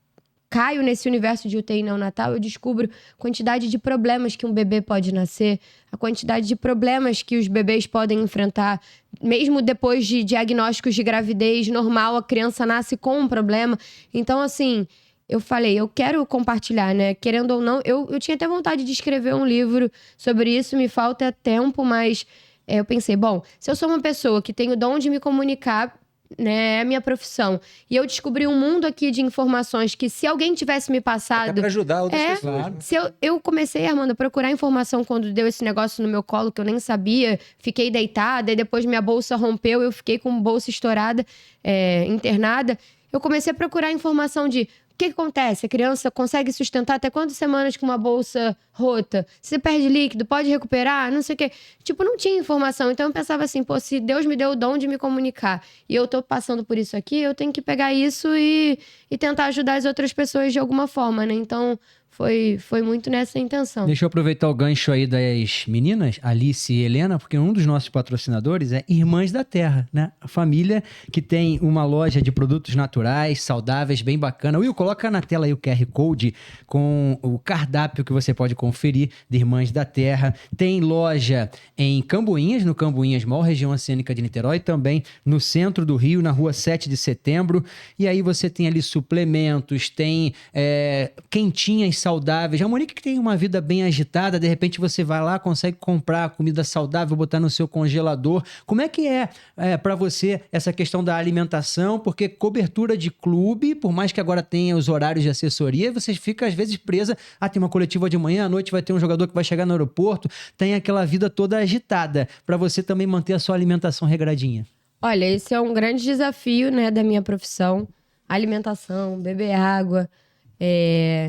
[SPEAKER 4] caio nesse universo de UTI neonatal, eu descubro a quantidade de problemas que um bebê pode nascer, a quantidade de problemas que os bebês podem enfrentar, mesmo depois de diagnósticos de gravidez normal, a criança nasce com um problema. Então, assim, eu falei, eu quero compartilhar, né? Querendo ou não, eu tinha até vontade de escrever um livro sobre isso, me falta tempo, mas eu pensei, bom, se eu sou uma pessoa que tem o dom de me comunicar, né, é a minha profissão. E eu descobri um mundo aqui de informações que se alguém tivesse me
[SPEAKER 3] Até
[SPEAKER 4] passado...
[SPEAKER 3] para ajudar outras pessoas.
[SPEAKER 2] claro.
[SPEAKER 3] Né?
[SPEAKER 4] Se eu comecei, Armando, a procurar informação quando deu esse negócio no meu colo, que eu nem sabia, fiquei deitada, e depois minha bolsa rompeu, eu fiquei com bolsa estourada, internada. Eu comecei a procurar informação de... O que acontece? A criança consegue sustentar até quantas semanas com uma bolsa rota? Se você perde líquido, pode recuperar? Não sei o quê. Tipo, não tinha informação. Então eu pensava assim, pô, se Deus me deu o dom de me comunicar e eu tô passando por isso aqui, eu tenho que pegar isso e tentar ajudar as outras pessoas de alguma forma, né? Então foi muito nessa intenção.
[SPEAKER 2] Deixa eu aproveitar o gancho aí das meninas, Alice e Helena, porque um dos nossos patrocinadores é Irmãs da Terra, né? A família que tem uma loja de produtos naturais, saudáveis, bem bacana. Will, coloca na tela aí o QR Code com o cardápio que você pode conferir de Irmãs da Terra. Tem loja em Camboinhas, no Camboinhas Mall, região oceânica de Niterói, também no centro do Rio, na rua 7 de setembro. E aí você tem ali suplementos, tem quentinhas saudáveis. A Monique que tem uma vida bem agitada, de repente você vai lá, consegue comprar comida saudável, botar no seu congelador. Como é que é para você essa questão da alimentação? Porque cobertura de clube, por mais que agora tenha os horários de assessoria, você fica às vezes presa, tem uma coletiva de manhã, à noite vai ter um jogador que vai chegar no aeroporto, tem aquela vida toda agitada, para você também manter a sua alimentação regradinha.
[SPEAKER 4] Olha, esse é um grande desafio, né, da minha profissão. Alimentação, beber água,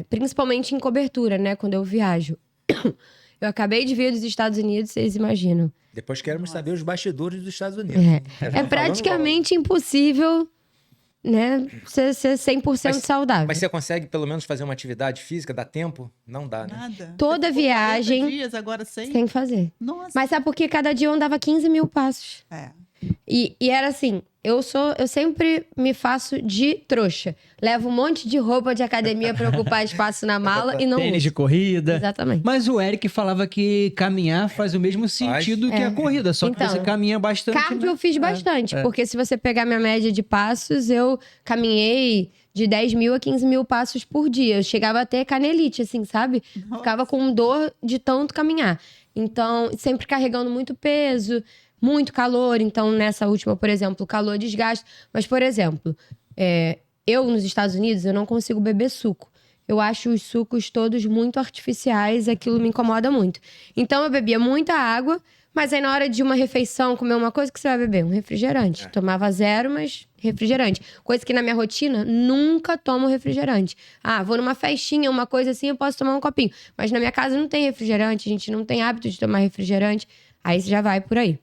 [SPEAKER 4] principalmente em cobertura, né, quando eu viajo. Eu acabei de vir dos Estados Unidos, vocês imaginam.
[SPEAKER 3] Depois queremos saber os bastidores dos Estados Unidos.
[SPEAKER 4] É praticamente impossível, né, ser 100% saudável.
[SPEAKER 3] Mas você consegue pelo menos fazer uma atividade física? Dá tempo? Não dá, né?
[SPEAKER 5] Nada.
[SPEAKER 4] Toda
[SPEAKER 5] Você ficou 40
[SPEAKER 4] viagem-
[SPEAKER 5] dias, agora 100.
[SPEAKER 4] Tem que fazer.
[SPEAKER 5] Nossa.
[SPEAKER 4] Mas sabe por que cada dia eu andava 15 mil passos? E era assim, eu sempre me faço de trouxa. Levo um monte de roupa de academia pra ocupar espaço na mala e não
[SPEAKER 2] Tênis de
[SPEAKER 4] uso.
[SPEAKER 2] corrida.
[SPEAKER 4] Exatamente.
[SPEAKER 2] Mas o Eric falava que caminhar faz o mesmo sentido que a corrida, só que
[SPEAKER 4] Então,
[SPEAKER 2] você caminha bastante.
[SPEAKER 4] Cardio
[SPEAKER 2] né?
[SPEAKER 4] eu fiz bastante, porque se você pegar minha média de passos, eu caminhei de 10 mil a 15 mil passos por dia. Eu chegava a ter canelite, assim, sabe? Ficava com dor de tanto caminhar. Então, sempre carregando muito peso, muito calor. Então, nessa última, por exemplo, o calor desgasta. Mas, por exemplo, eu nos Estados Unidos, eu não consigo beber suco. Eu acho os sucos todos muito artificiais, aquilo me incomoda muito. Então, eu bebia muita água, mas aí na hora de uma refeição, comer uma coisa, que você vai beber? Um refrigerante. Tomava 0, mas refrigerante. Coisa que na minha rotina, nunca tomo refrigerante. Ah, vou numa festinha, uma coisa assim, eu posso tomar um copinho. Mas na minha casa não tem refrigerante, a gente não tem hábito de tomar refrigerante. Aí você já vai por aí.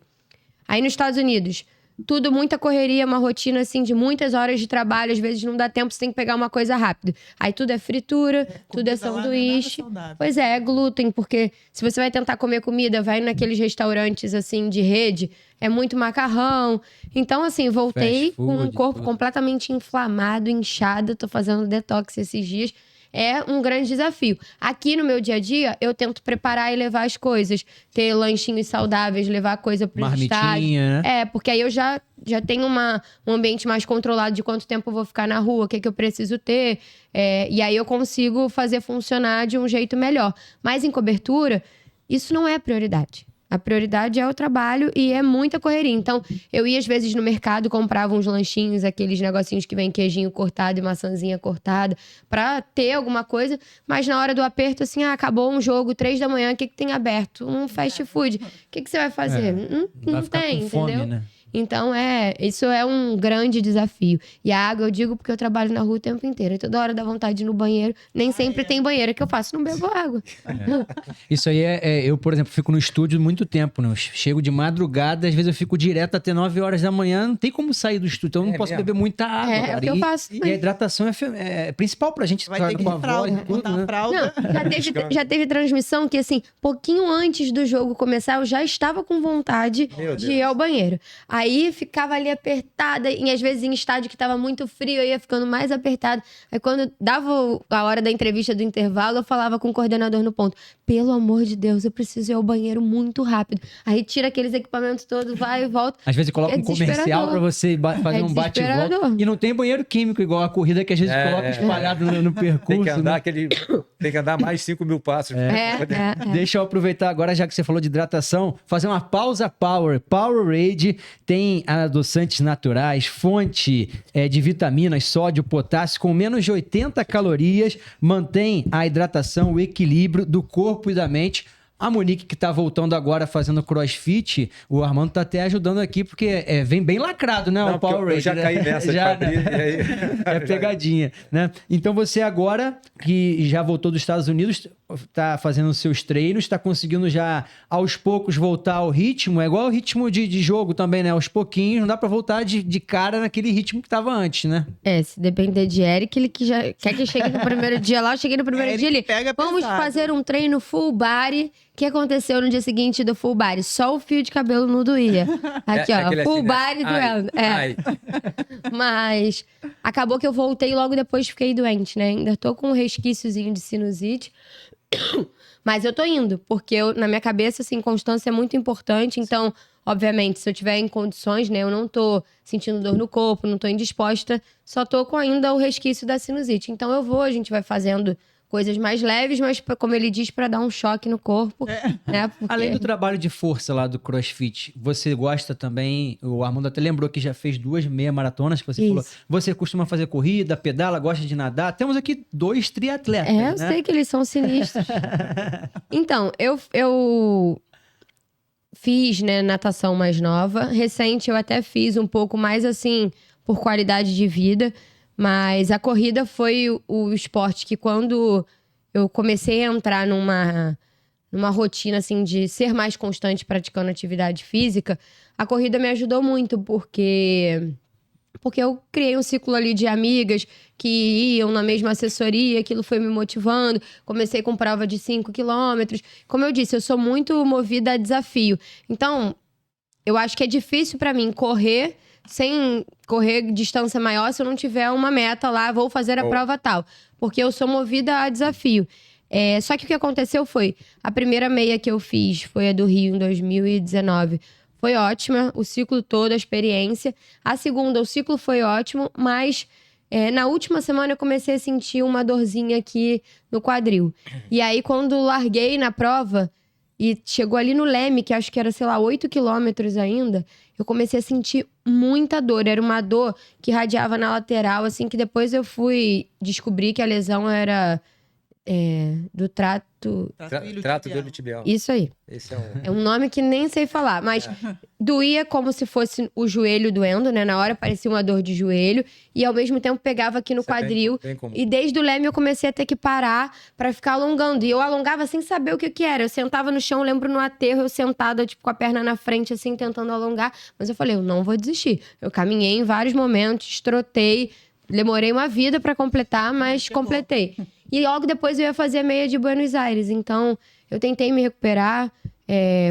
[SPEAKER 4] Aí nos Estados Unidos, tudo muita correria, uma rotina assim de muitas horas de trabalho, às vezes não dá tempo, você tem que pegar uma coisa rápida. Aí tudo é fritura, tudo é
[SPEAKER 5] comida lá não é nada
[SPEAKER 4] sanduíche.
[SPEAKER 5] saudável.
[SPEAKER 4] Pois é glúten, porque se você vai tentar comer comida, vai naqueles restaurantes assim de rede, é muito macarrão. Então assim, voltei
[SPEAKER 2] Fast food,
[SPEAKER 4] com um corpo
[SPEAKER 2] tudo.
[SPEAKER 4] completamente inflamado, inchado, tô fazendo detox esses dias. É um grande desafio. Aqui no meu dia a dia, eu tento preparar e levar as coisas. Ter lanchinhos saudáveis, levar coisa para os estágios.
[SPEAKER 2] Marmitinha, né?
[SPEAKER 4] Porque aí eu já tenho um ambiente mais controlado de quanto tempo eu vou ficar na rua, o que eu preciso ter. E aí eu consigo fazer funcionar de um jeito melhor. Mas em cobertura, isso não é prioridade. A prioridade é o trabalho e é muita correria. Então, eu ia às vezes no mercado, comprava uns lanchinhos, aqueles negocinhos que vem queijinho cortado e maçãzinha cortada, pra ter alguma coisa. Mas na hora do aperto, assim, acabou um jogo, 3 da manhã, o que tem aberto? Um fast food. O que você vai fazer?
[SPEAKER 2] Vai
[SPEAKER 4] Não
[SPEAKER 2] ficar
[SPEAKER 4] tem,
[SPEAKER 2] com fome,
[SPEAKER 4] entendeu?
[SPEAKER 2] né?
[SPEAKER 4] Então, isso é um grande desafio. E a água, eu digo porque eu trabalho na rua o tempo inteiro. E toda hora dá vontade de ir no banheiro. Nem sempre tem banheiro. O que eu faço? Não bebo água.
[SPEAKER 2] Isso aí eu, por exemplo, fico no estúdio muito tempo, né? Eu chego de madrugada, às vezes eu fico direto até 9 horas da manhã, não tem como sair do estúdio, então eu não posso
[SPEAKER 3] mesmo?
[SPEAKER 2] beber muita água.
[SPEAKER 4] É
[SPEAKER 2] cara.
[SPEAKER 4] o que eu faço
[SPEAKER 2] E a
[SPEAKER 4] também.
[SPEAKER 2] hidratação é principal pra gente
[SPEAKER 5] Vai ter que ir
[SPEAKER 2] com a
[SPEAKER 5] de fralda,
[SPEAKER 2] voz e tudo,
[SPEAKER 5] botar
[SPEAKER 2] né?
[SPEAKER 5] uma fralda.
[SPEAKER 4] Não, já teve transmissão que, assim, pouquinho antes do jogo começar, eu já estava com vontade
[SPEAKER 3] Meu
[SPEAKER 4] de
[SPEAKER 3] Deus.
[SPEAKER 4] ir ao banheiro. Aí ficava ali apertada, e às vezes em estádio que estava muito frio, eu ia ficando mais apertada. Aí quando dava a hora da entrevista do intervalo, eu falava com o coordenador no ponto: pelo amor de Deus, eu preciso ir ao banheiro muito rápido. Aí tira aqueles equipamentos todos, vai e volta.
[SPEAKER 2] Às vezes coloca
[SPEAKER 4] É
[SPEAKER 2] um comercial
[SPEAKER 4] desesperador.
[SPEAKER 2] pra você fazer
[SPEAKER 4] É
[SPEAKER 2] um bate e volta.
[SPEAKER 4] desesperador.
[SPEAKER 2] E não tem banheiro químico igual a corrida que às vezes coloca espalhado no percurso.
[SPEAKER 3] Tem que andar
[SPEAKER 2] né?
[SPEAKER 3] tem que andar mais 5 mil passos.
[SPEAKER 2] Deixa eu aproveitar agora, já que você falou de hidratação, fazer uma pausa Power. Powerade tem adoçantes naturais, fonte de vitaminas, sódio, potássio, com menos de 80 calorias, mantém a hidratação, o equilíbrio do corpo e da mente. A Monique, que tá voltando agora fazendo crossfit, o Armando tá até ajudando aqui, porque vem bem lacrado, né?
[SPEAKER 3] Não,
[SPEAKER 2] o
[SPEAKER 3] porque eu
[SPEAKER 2] Powerade.
[SPEAKER 3] já
[SPEAKER 2] né?
[SPEAKER 3] caí nessa
[SPEAKER 2] Já,
[SPEAKER 3] de abrir,
[SPEAKER 2] né?
[SPEAKER 3] e aí-
[SPEAKER 2] É pegadinha, né? Então você agora, que já voltou dos Estados Unidos, tá fazendo os seus treinos, tá conseguindo já, aos poucos, voltar ao ritmo. É igual o ritmo de jogo também, né? Aos pouquinhos, não dá pra voltar de cara naquele ritmo que tava antes, né?
[SPEAKER 4] Se depender de Eric, ele que já quer que chegue no primeiro dia lá, eu cheguei no primeiro
[SPEAKER 5] Eric
[SPEAKER 4] dia ele.
[SPEAKER 5] pega
[SPEAKER 4] Vamos
[SPEAKER 5] pesado.
[SPEAKER 4] fazer um treino full body. O que aconteceu no dia seguinte do full body? Só o fio de cabelo não doía. Aqui, ó,
[SPEAKER 3] aquele
[SPEAKER 4] full
[SPEAKER 3] assim, né?
[SPEAKER 4] body
[SPEAKER 3] Ai,
[SPEAKER 4] doendo.
[SPEAKER 3] ai.
[SPEAKER 4] Mas acabou que eu voltei e logo depois fiquei doente, né? Ainda tô com um resquíciozinho de sinusite. Mas eu tô indo, porque na minha cabeça, assim, constância é muito importante. Então, obviamente, se eu tiver em condições, né? Eu não tô sentindo dor no corpo, não tô indisposta. Só tô com ainda o resquício da sinusite. Então a gente vai fazendo coisas mais leves, mas como ele diz, pra dar um choque no corpo, né? Porque...
[SPEAKER 2] Além do trabalho de força lá do CrossFit, você gosta também, o Armando até lembrou que já fez 2 meia maratonas, que você
[SPEAKER 4] Isso.
[SPEAKER 2] falou. Você costuma fazer corrida, pedala, gosta de nadar. Temos aqui 2 triatletas,
[SPEAKER 4] eu
[SPEAKER 2] né?
[SPEAKER 4] sei que eles são sinistros. Então, eu fiz, né, natação mais nova. Recente eu até fiz um pouco mais, assim, por qualidade de vida. Mas a corrida foi o esporte que quando eu comecei a entrar numa rotina, assim, de ser mais constante praticando atividade física, a corrida me ajudou muito, porque eu criei um ciclo ali de amigas que iam na mesma assessoria, aquilo foi me motivando. Comecei com prova de 5 quilômetros. Como eu disse, eu sou muito movida a desafio. Então, eu acho que é difícil pra mim correr sem correr distância maior se eu não tiver uma meta lá, vou fazer a prova tal. Porque eu sou movida a desafio. Só que o que aconteceu foi, a primeira meia que eu fiz foi a do Rio em 2019. Foi ótima, o ciclo todo, a experiência. A segunda, o ciclo foi ótimo, mas na última semana eu comecei a sentir uma dorzinha aqui no quadril. E aí, quando larguei na prova e chegou ali no Leme, que acho que era, sei lá, 8 quilômetros ainda, eu comecei a sentir muita dor. Era uma dor que radiava na lateral, assim, que depois eu fui descobrir que a lesão era do trato...
[SPEAKER 3] Trato iliotibial.
[SPEAKER 4] Isso aí.
[SPEAKER 3] Esse
[SPEAKER 4] É um nome que nem sei falar, mas doía como se fosse o joelho doendo, né? Na hora parecia uma dor de joelho e ao mesmo tempo pegava aqui no quadril.
[SPEAKER 3] bem comum.
[SPEAKER 4] E desde o Leme eu comecei a ter que parar pra ficar alongando. E eu alongava sem saber o que era. Eu sentava no chão, lembro no aterro, eu sentada tipo com a perna na frente assim, tentando alongar. Mas eu falei, eu não vou desistir. Eu caminhei em vários momentos, trotei, demorei uma vida pra completar, mas completei. E logo depois eu ia fazer a meia de Buenos Aires. Então, eu tentei me recuperar.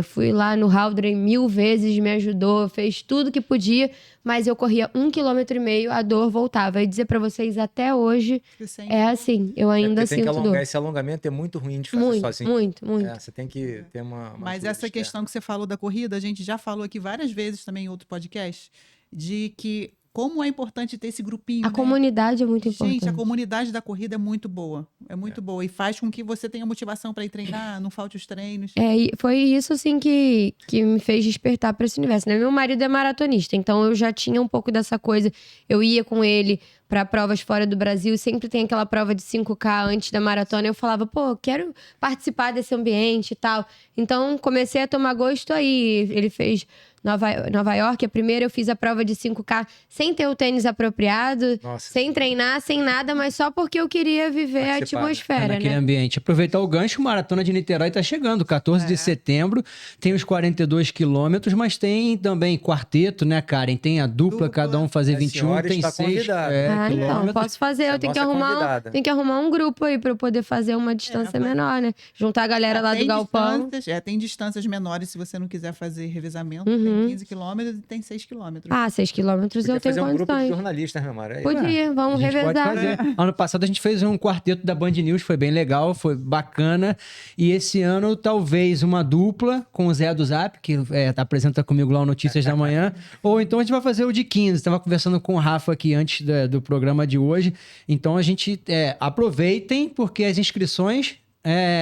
[SPEAKER 4] Fui lá no Haldren 1000 vezes, me ajudou, fez tudo que podia. Mas eu corria 1,5 km, a dor voltava. E dizer pra vocês, até hoje, é assim. Eu ainda
[SPEAKER 3] tem que
[SPEAKER 4] sinto
[SPEAKER 3] alongar.
[SPEAKER 4] dor.
[SPEAKER 3] Esse alongamento é muito ruim de fazer
[SPEAKER 4] Muito,
[SPEAKER 3] sozinho.
[SPEAKER 4] muito, muito.
[SPEAKER 3] Você tem que ter uma
[SPEAKER 5] Mas
[SPEAKER 3] ajuda
[SPEAKER 5] essa
[SPEAKER 3] externa.
[SPEAKER 5] questão que você falou da corrida, a gente já falou aqui várias vezes também em outro podcast, de que como é importante ter esse grupinho,
[SPEAKER 4] A
[SPEAKER 5] né?
[SPEAKER 4] comunidade é muito importante.
[SPEAKER 5] Gente, a comunidade da corrida é muito boa. É muito boa. E faz com que você tenha motivação para ir treinar, não falte os treinos.
[SPEAKER 4] E foi isso, assim, que me fez despertar para esse universo, né? Meu marido é maratonista, então eu já tinha um pouco dessa coisa. Eu ia com ele para provas fora do Brasil, sempre tem aquela prova de 5K antes da maratona. Eu falava, pô, quero participar desse ambiente e tal. Então, comecei a tomar gosto aí. Ele fez Nova York, a primeira eu fiz a prova de 5K sem ter o tênis apropriado,
[SPEAKER 3] Nossa.
[SPEAKER 4] sem treinar, sem nada, mas só porque eu queria viver a
[SPEAKER 3] Participar, né?
[SPEAKER 4] atmosfera,
[SPEAKER 2] naquele
[SPEAKER 4] né?
[SPEAKER 2] ambiente. Aproveitar o gancho, Maratona de Niterói tá chegando, 14 de setembro, tem os 42 quilômetros, mas tem também quarteto, né, Karen? Tem a dupla, cada um fazer
[SPEAKER 3] A
[SPEAKER 2] 21,
[SPEAKER 3] senhora
[SPEAKER 2] tem
[SPEAKER 3] está
[SPEAKER 2] 6
[SPEAKER 3] convidada.
[SPEAKER 4] Então,
[SPEAKER 2] quilômetros.
[SPEAKER 4] posso fazer.
[SPEAKER 3] Você é
[SPEAKER 4] Eu tenho que,
[SPEAKER 3] nossa
[SPEAKER 4] arrumar
[SPEAKER 3] convidada.
[SPEAKER 4] tenho que arrumar um grupo aí pra eu poder fazer uma distância menor, né? Juntar a galera lá do
[SPEAKER 5] Tem
[SPEAKER 4] galpão.
[SPEAKER 5] tem distâncias menores se você não quiser fazer revezamento.
[SPEAKER 4] Uhum.
[SPEAKER 5] Tem 15 quilômetros e tem 6 quilômetros.
[SPEAKER 4] 6 quilômetros
[SPEAKER 3] Podia
[SPEAKER 4] eu tenho
[SPEAKER 3] fazer um grupo de
[SPEAKER 4] condições.
[SPEAKER 3] jornalistas, meu amor.
[SPEAKER 4] Podia, vamos
[SPEAKER 2] A gente pode
[SPEAKER 4] revezar.
[SPEAKER 2] fazer. Ano passado a gente fez um quarteto da Band News, foi bem legal, foi bacana. E esse ano, talvez uma dupla com o Zé do Zap, que apresenta comigo lá o Notícias da Manhã. Ou então a gente vai fazer o de 15. Estava conversando com o Rafa aqui antes do programa de hoje. Então a gente aproveitem, porque as inscrições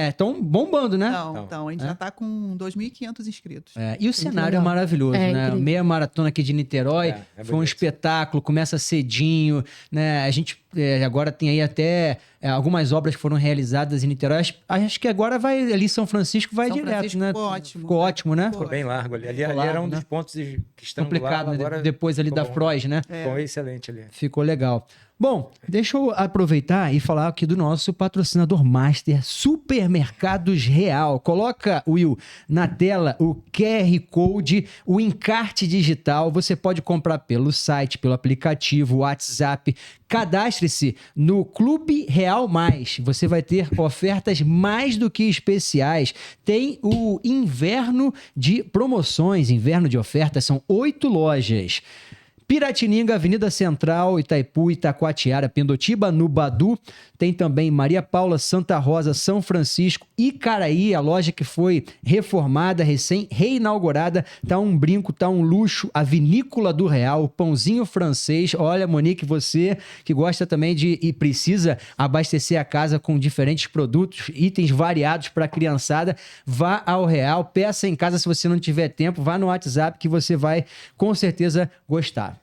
[SPEAKER 2] estão bombando, né?
[SPEAKER 5] Então, a gente já está com 2.500 inscritos.
[SPEAKER 2] E o cenário é
[SPEAKER 4] legal.
[SPEAKER 2] maravilhoso, né?
[SPEAKER 4] Incrível.
[SPEAKER 2] Meia maratona aqui de Niterói foi um
[SPEAKER 3] bonito.
[SPEAKER 2] espetáculo, começa cedinho, né? A gente agora tem aí até algumas obras que foram realizadas em Niterói. Acho que agora vai ali São Francisco, vai
[SPEAKER 5] São
[SPEAKER 2] direto,
[SPEAKER 5] Francisco
[SPEAKER 2] né?
[SPEAKER 5] ficou ótimo.
[SPEAKER 2] Ficou ótimo, né?
[SPEAKER 3] Ficou bem largo ali. Ali
[SPEAKER 2] Ficou
[SPEAKER 3] era um
[SPEAKER 2] largo,
[SPEAKER 3] dos
[SPEAKER 2] né?
[SPEAKER 3] pontos que
[SPEAKER 2] Complicado, né?
[SPEAKER 3] agora
[SPEAKER 2] Depois ali
[SPEAKER 3] ficou
[SPEAKER 2] da
[SPEAKER 3] bom.
[SPEAKER 2] Frois, né?
[SPEAKER 3] Ficou excelente ali.
[SPEAKER 2] Ficou legal. Bom, deixa eu aproveitar e falar aqui do nosso patrocinador master, Supermercados Real. Coloca, Will, na tela o QR Code, o encarte digital. Você pode comprar pelo site, pelo aplicativo, WhatsApp. Cadastre-se no Clube Real Mais. Você vai ter ofertas mais do que especiais. Tem o inverno de promoções, inverno de ofertas. São 8 lojas. Piratininga, Avenida Central, Itaipu, Itacoatiara, Pindotiba, no Badu. Tem também Maria Paula, Santa Rosa, São Francisco, Icaraí, a loja que foi reformada, reinaugurada. Tá um brinco, tá um luxo. A Vinícola do Real, Pãozinho Francês. Olha, Monique, você que gosta também e precisa abastecer a casa com diferentes produtos, itens variados para a criançada, vá ao Real, peça em casa se você não tiver tempo, vá no WhatsApp que você vai com certeza gostar.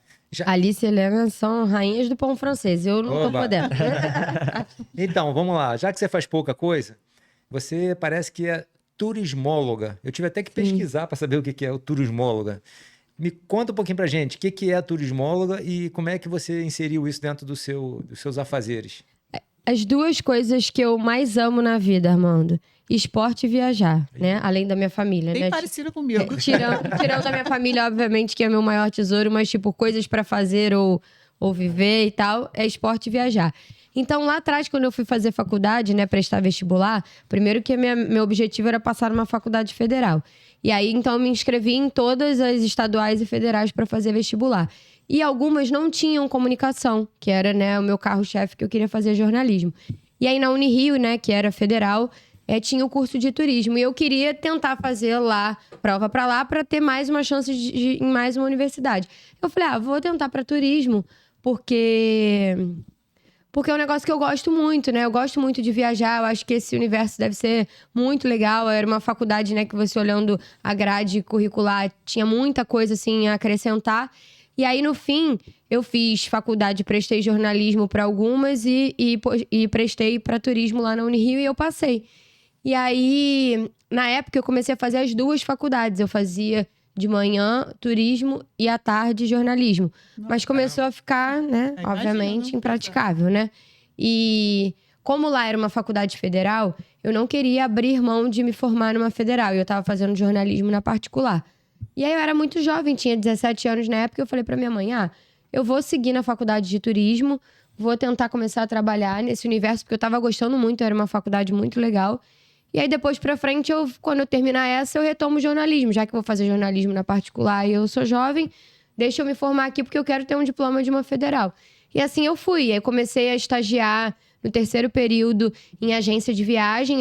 [SPEAKER 4] Alice e Helena são rainhas do pão francês. Eu não tô
[SPEAKER 3] Oba.
[SPEAKER 4] podendo.
[SPEAKER 3] Então, vamos lá. Já que você faz pouca coisa, você parece que é turismóloga. Eu tive até que pesquisar para saber o que é o turismóloga. Me conta um pouquinho pra gente, o que é a turismóloga e como é que você inseriu isso dentro dos seus afazeres?
[SPEAKER 4] As duas coisas que eu mais amo na vida, Armando. Esporte e viajar, né? Além da minha família,
[SPEAKER 5] Bem
[SPEAKER 4] né?
[SPEAKER 5] parecida comigo.
[SPEAKER 4] Tirando a minha família, obviamente, que é meu maior tesouro, mas, tipo, coisas pra fazer ou viver e tal, é esporte e viajar. Então, lá atrás, quando eu fui fazer faculdade, né, prestar vestibular, primeiro que meu objetivo era passar numa faculdade federal. E aí, então, eu me inscrevi em todas as estaduais e federais para fazer vestibular. E algumas não tinham comunicação, que era, né, o meu carro-chefe, que eu queria fazer jornalismo. E aí, na Unirio, né, que era federal, tinha o curso de turismo. E eu queria tentar fazer lá, prova para lá, para ter mais uma chance em mais uma universidade. Eu falei, vou tentar para turismo, porque é um negócio que eu gosto muito, né? Eu gosto muito de viajar, eu acho que esse universo deve ser muito legal. Era uma faculdade, né, que você olhando a grade curricular, tinha muita coisa, assim, a acrescentar. E aí, no fim, eu fiz faculdade, prestei jornalismo para algumas e prestei para turismo lá na Unirio e eu passei. E aí, na época, eu comecei a fazer as duas faculdades. Eu fazia de manhã turismo e à tarde jornalismo. Mas começou a ficar, né, obviamente, impraticável, né? E como lá era uma faculdade federal, eu não queria abrir mão de me formar numa federal. Eu estava fazendo jornalismo na particular. E aí eu era muito jovem, tinha 17 anos na época, eu falei pra minha mãe, eu vou seguir na faculdade de turismo, vou tentar começar a trabalhar nesse universo, porque eu tava gostando muito, era uma faculdade muito legal. E aí depois pra frente, quando eu terminar essa, eu retomo jornalismo, já que eu vou fazer jornalismo na particular e eu sou jovem, deixa eu me formar aqui porque eu quero ter um diploma de uma federal. E assim eu fui, aí comecei a estagiar no terceiro período em agência de viagem,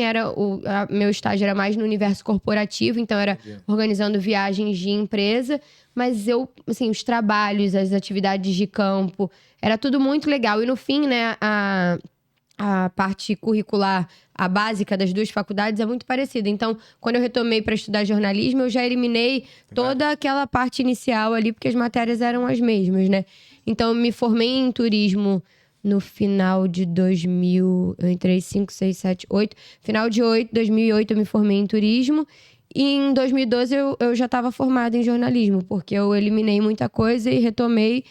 [SPEAKER 4] meu estágio era mais no universo corporativo, então era organizando viagens de empresa, mas os trabalhos, as atividades de campo, era tudo muito legal. E no fim, né, a parte curricular, a básica das duas faculdades é muito parecida. Então, quando eu retomei para estudar jornalismo, eu já eliminei toda aquela parte inicial ali, porque as matérias eram as mesmas, né? Então, eu me formei em turismo no final de 2000, eu entrei 5, 6, 7, 8. Final de 2008 eu me formei em turismo. E em 2012 eu já estava formada em jornalismo, porque eu eliminei muita coisa e retomei.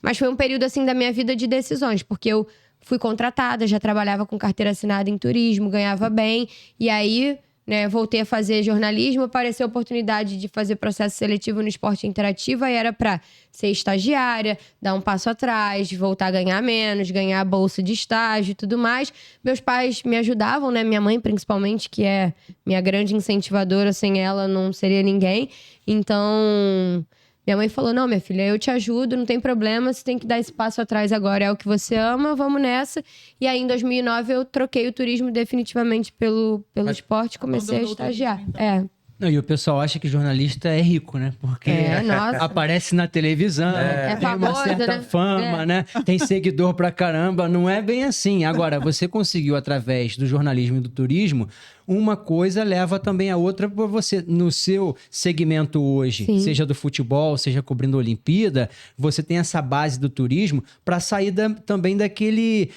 [SPEAKER 4] Mas foi um período assim da minha vida de decisões, porque eu fui contratada, já trabalhava com carteira assinada em turismo, ganhava bem. E aí, né, voltei a fazer jornalismo, apareceu a oportunidade de fazer processo seletivo no esporte interativo, aí era para ser estagiária, dar um passo atrás, voltar a ganhar menos, ganhar a bolsa de estágio e tudo mais. Meus pais me ajudavam, né, minha mãe principalmente, que é minha grande incentivadora, sem ela não seria ninguém. Então, minha mãe falou, não, minha filha, eu te ajudo, não tem problema, você tem que dar esse passo atrás agora, é o que você ama, vamos nessa. E aí, em 2009, eu troquei o turismo definitivamente pelo esporte e comecei a estagiar.
[SPEAKER 5] Turismo, então.
[SPEAKER 2] Não, e o pessoal acha que jornalista é rico, né? Porque
[SPEAKER 4] nossa.
[SPEAKER 2] aparece na televisão, tem
[SPEAKER 4] famoso,
[SPEAKER 2] uma certa
[SPEAKER 4] né?
[SPEAKER 2] fama, né? Tem seguidor pra caramba. Não é bem assim. Agora, você conseguiu, através do jornalismo e do turismo, uma coisa leva também a outra para você, no seu segmento hoje,
[SPEAKER 4] Sim.
[SPEAKER 2] seja do futebol, seja cobrindo a Olimpíada, você tem essa base do turismo para sair também daquele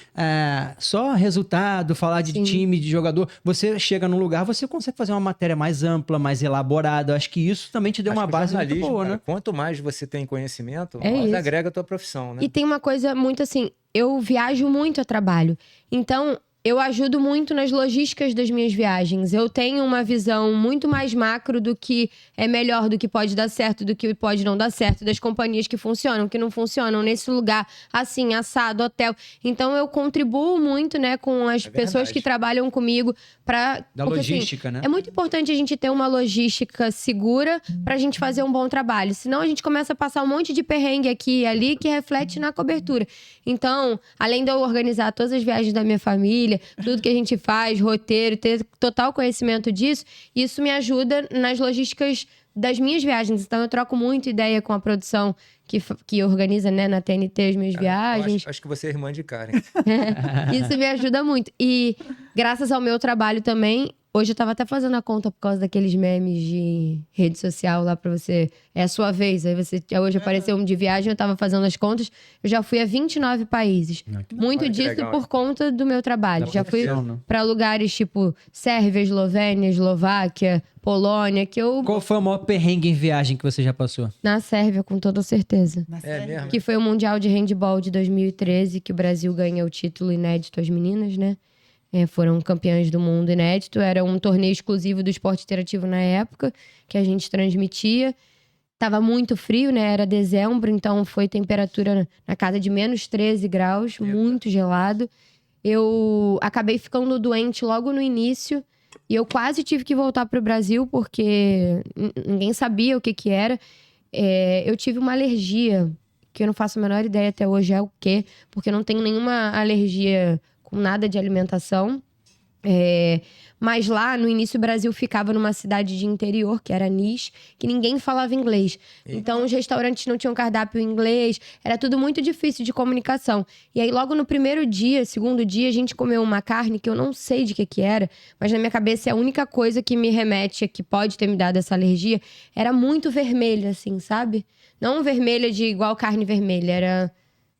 [SPEAKER 2] só resultado, falar de
[SPEAKER 4] Sim.
[SPEAKER 2] time, de jogador. Você chega num lugar, você consegue fazer uma matéria mais ampla, mais elaborada. Acho que isso também te deu uma base muito boa,
[SPEAKER 3] cara,
[SPEAKER 2] né?
[SPEAKER 3] quanto mais você tem conhecimento,
[SPEAKER 4] É
[SPEAKER 3] mais
[SPEAKER 4] isso.
[SPEAKER 3] agrega a tua profissão, né?
[SPEAKER 4] E tem uma coisa muito assim, eu viajo muito a trabalho. Então, eu ajudo muito nas logísticas das minhas viagens. Eu tenho uma visão muito mais macro do que é melhor, do que pode dar certo, do que pode não dar certo, das companhias que funcionam, que não funcionam, nesse lugar, assim, assado, hotel. Então, eu contribuo muito, né, com as pessoas que trabalham comigo para
[SPEAKER 2] Da logística, né?
[SPEAKER 4] É muito importante a gente ter uma logística segura pra gente fazer um bom trabalho. Senão, a gente começa a passar um monte de perrengue aqui e ali que reflete na cobertura. Então, além de eu organizar todas as viagens da minha família, tudo que a gente faz, roteiro, ter total conhecimento disso, isso me ajuda nas logísticas das minhas viagens. Então, eu troco muito ideia com a produção que organiza, né, na TNT as minhas viagens.
[SPEAKER 3] Acho que você é irmã de Karen.
[SPEAKER 4] Isso me ajuda muito. E graças ao meu trabalho também, hoje eu tava até fazendo a conta por causa daqueles memes de rede social lá pra você. É a sua vez. Aí hoje apareceu um de viagem, eu tava fazendo as contas. Eu já fui a 29 países. Muito disso
[SPEAKER 3] legal,
[SPEAKER 4] por conta do meu trabalho. Já fui
[SPEAKER 2] profissão, né?
[SPEAKER 4] pra lugares tipo Sérvia, Eslovênia, Eslováquia, Polônia, que eu...
[SPEAKER 2] Qual foi o maior perrengue em viagem que você já passou?
[SPEAKER 4] Na Sérvia, com toda certeza.
[SPEAKER 5] Na
[SPEAKER 3] É
[SPEAKER 5] série.
[SPEAKER 3] mesmo?
[SPEAKER 4] Que foi o Mundial de Handball de 2013, que o Brasil ganhou o título inédito às meninas, né? Foram campeãs do mundo inédito. Era um torneio exclusivo do esporte interativo na época, que a gente transmitia. Tava muito frio, né? Era dezembro, então foi temperatura na casa de menos 13 graus, muito gelado. Eu acabei ficando doente logo no início. E eu quase tive que voltar pro Brasil, porque ninguém sabia o que era. Eu tive uma alergia, que eu não faço a menor ideia até hoje é o quê, porque eu não tenho nenhuma alergia com nada de alimentação. Mas lá, no início, o Brasil ficava numa cidade de interior, que era Nice, que ninguém falava inglês. Então, os restaurantes não tinham cardápio em inglês, era tudo muito difícil de comunicação. E aí, logo no primeiro dia, segundo dia, a gente comeu uma carne que eu não sei de que era, mas na minha cabeça é a única coisa que me remete, que pode ter me dado essa alergia, era muito vermelha, assim, sabe? Não vermelha de igual carne vermelha, era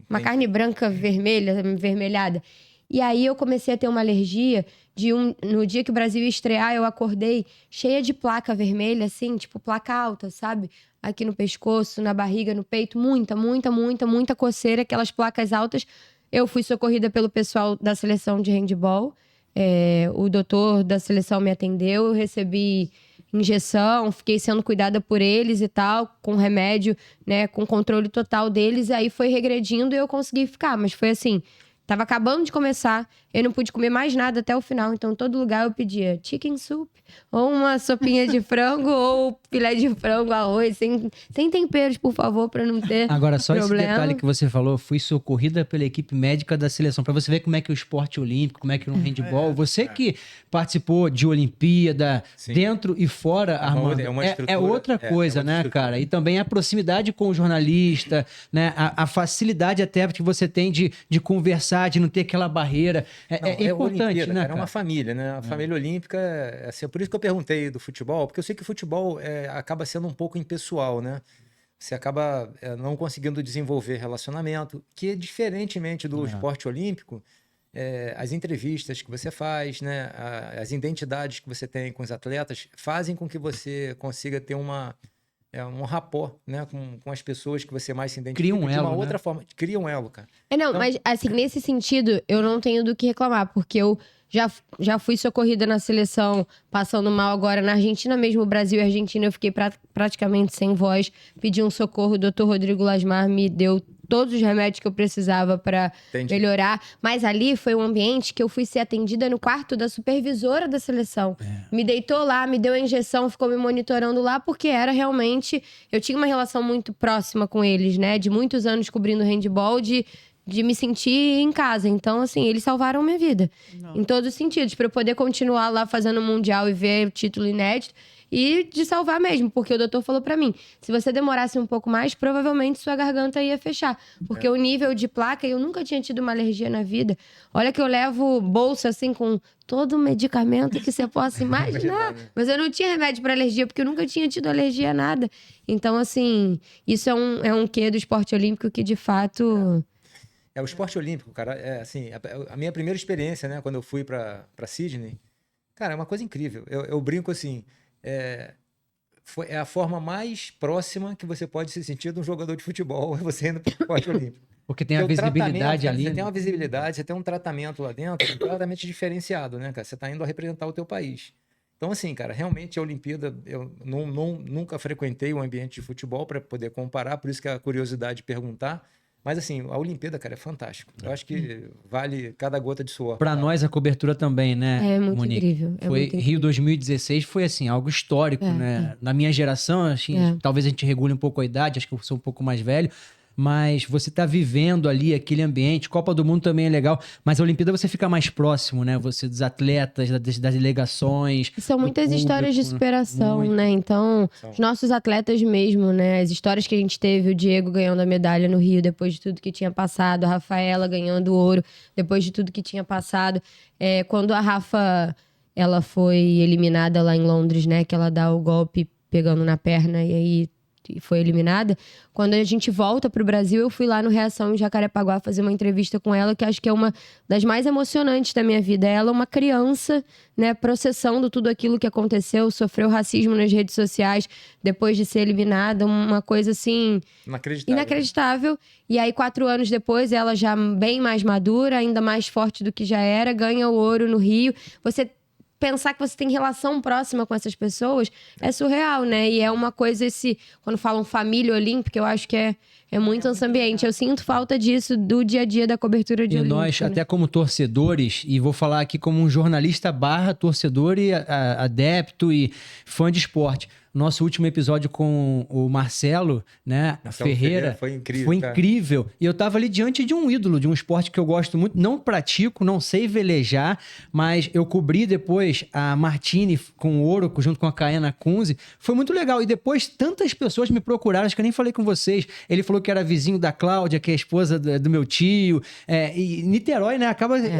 [SPEAKER 4] uma carne branca vermelha, avermelhada. E aí eu comecei a ter uma alergia no dia que o Brasil ia estrear, eu acordei cheia de placa vermelha, assim, tipo placa alta, sabe? Aqui no pescoço, na barriga, no peito, muita coceira, aquelas placas altas. Eu fui socorrida pelo pessoal da seleção de handball. O doutor da seleção me atendeu, eu recebi injeção, fiquei sendo cuidada por eles e tal, com remédio, né, com controle total deles. Aí foi regredindo e eu consegui ficar, mas foi assim... Tava acabando de começar, eu não pude comer mais nada até o final. Então, em todo lugar eu pedia chicken soup, ou uma sopinha de frango, ou filé de frango, arroz, sem temperos, por favor, pra não ter
[SPEAKER 2] Agora, só
[SPEAKER 4] problema.
[SPEAKER 2] esse detalhe que você falou, fui socorrida pela equipe médica da seleção. Pra você ver como é que o esporte olímpico, como é que no handball, você que participou de Olimpíada,
[SPEAKER 3] Sim.
[SPEAKER 2] dentro e fora, Armando,
[SPEAKER 3] É uma estrutura,
[SPEAKER 2] é outra coisa,
[SPEAKER 3] outra
[SPEAKER 2] né,
[SPEAKER 3] estrutura.
[SPEAKER 2] cara? E também a proximidade com o jornalista, né? A facilidade até que você tem de conversar, de não ter aquela barreira. É importante,
[SPEAKER 3] Olimpíada,
[SPEAKER 2] né,
[SPEAKER 3] cara? É
[SPEAKER 2] cara?
[SPEAKER 3] uma família, né? A família olímpica, assim, é por isso que eu perguntei do futebol, porque eu sei que o futebol acaba sendo um pouco impessoal, né? Você acaba não conseguindo desenvolver relacionamento, que diferentemente do esporte olímpico, as entrevistas que você faz, né? As identidades que você tem com os atletas fazem com que você consiga ter um rapport, né, com as pessoas que você mais se identifica.
[SPEAKER 2] Cria um
[SPEAKER 3] de uma
[SPEAKER 2] elo,
[SPEAKER 3] outra
[SPEAKER 2] né?
[SPEAKER 3] forma. Cria um elo, cara.
[SPEAKER 4] Não,
[SPEAKER 3] Então-
[SPEAKER 4] mas assim, nesse sentido, eu não tenho do que reclamar, porque eu já fui socorrida na seleção, passando mal agora na Argentina mesmo, Brasil e Argentina, eu fiquei praticamente sem voz, pedi um socorro, o doutor Rodrigo Lasmar me deu todos os remédios que eu precisava pra
[SPEAKER 3] Entendi.
[SPEAKER 4] melhorar, mas ali foi um ambiente que eu fui ser atendida no quarto da supervisora da seleção. Me deitou lá, me deu a injeção, ficou me monitorando lá, porque era realmente... Eu tinha uma relação muito próxima com eles, né? De muitos anos cobrindo handball, de me sentir em casa. Então, assim, eles salvaram minha vida.
[SPEAKER 5] Não.
[SPEAKER 4] Em todos os sentidos. Pra eu poder continuar lá fazendo o Mundial e ver o título inédito. E de salvar mesmo. Porque o doutor falou pra mim, se você demorasse um pouco mais, provavelmente sua garganta ia fechar. Porque o nível de placa, eu nunca tinha tido uma alergia na vida. Olha que eu levo bolsa, assim, com todo o medicamento que você possa imaginar. Mas eu não tinha remédio pra alergia, porque eu nunca tinha tido alergia a nada. Então, assim, isso é um quê do esporte olímpico que, de fato...
[SPEAKER 3] O esporte olímpico, cara, assim, a minha primeira experiência, né, quando eu fui para Sydney, cara, é uma coisa incrível. Eu brinco assim, é a forma mais próxima que você pode se sentir de um jogador de futebol, é você indo para o esporte olímpico.
[SPEAKER 2] Porque tem a
[SPEAKER 3] Porque o
[SPEAKER 2] visibilidade
[SPEAKER 3] tratamento,
[SPEAKER 2] ali.
[SPEAKER 3] Você
[SPEAKER 2] né?
[SPEAKER 3] tem uma visibilidade, você tem um tratamento lá dentro completamente diferenciado, né, cara? Você está indo a representar o teu país. Então, assim, cara, realmente a Olimpíada, eu nunca frequentei o ambiente de futebol para poder comparar, por isso que a curiosidade de perguntar. Mas, assim, a Olimpíada, cara, é fantástico. Eu acho que vale cada gota de suor.
[SPEAKER 2] Para nós, a cobertura também, né,
[SPEAKER 4] É muito
[SPEAKER 2] Monique?
[SPEAKER 4] incrível.
[SPEAKER 2] Foi
[SPEAKER 4] muito
[SPEAKER 2] Rio 2016 foi, assim, algo histórico, né? Na minha geração, assim, talvez a gente regule um pouco a idade, acho que eu sou um pouco mais velho, mas você tá vivendo ali aquele ambiente. Copa do Mundo também é legal, mas a Olimpíada você fica mais próximo, né? Você dos atletas, das delegações.
[SPEAKER 4] E são
[SPEAKER 2] do
[SPEAKER 4] muitas histórias de
[SPEAKER 2] público,
[SPEAKER 4] superação,
[SPEAKER 2] muito.
[SPEAKER 4] né? Então,
[SPEAKER 3] São.
[SPEAKER 4] os nossos atletas mesmo, né? As histórias que a gente teve, o Diego ganhando a medalha no Rio depois de tudo que tinha passado, a Rafaela ganhando ouro depois de tudo que tinha passado. Quando a Rafa, ela foi eliminada lá em Londres, né? Que ela dá o golpe pegando na perna e aí foi eliminada. Quando a gente volta pro Brasil, eu fui lá no Reação em Jacarepaguá fazer uma entrevista com ela, que acho que é uma das mais emocionantes da minha vida. Ela é uma criança, né, processando tudo aquilo que aconteceu, sofreu racismo nas redes sociais depois de ser eliminada, uma coisa assim inacreditável. E aí 4 anos depois, ela já bem mais madura, ainda mais forte do que já era, ganha o ouro no Rio. Você pensar que você tem relação próxima com essas pessoas é surreal, né? E é uma coisa quando falam família olímpica, eu acho que é muito esse ambiente. Eu sinto falta disso do dia a dia da cobertura de
[SPEAKER 2] E
[SPEAKER 4] Olímpica,
[SPEAKER 2] nós,
[SPEAKER 4] né?
[SPEAKER 2] até como torcedores, e vou falar aqui como um jornalista barra torcedor e adepto e fã de esporte. Nosso último episódio com o Marcelo, né,
[SPEAKER 3] Marcelo
[SPEAKER 2] Ferreira,
[SPEAKER 3] foi incrível.
[SPEAKER 2] foi
[SPEAKER 3] cara.
[SPEAKER 2] incrível. E eu tava ali diante de um ídolo, de um esporte que eu gosto muito. Não pratico, não sei velejar, mas eu cobri depois a Martini com o ouro, junto com a Caena Kunze. Foi muito legal. E depois tantas pessoas me procuraram, acho que eu nem falei com vocês. Ele falou que era vizinho da Cláudia, que é a esposa do meu tio. E Niterói, né,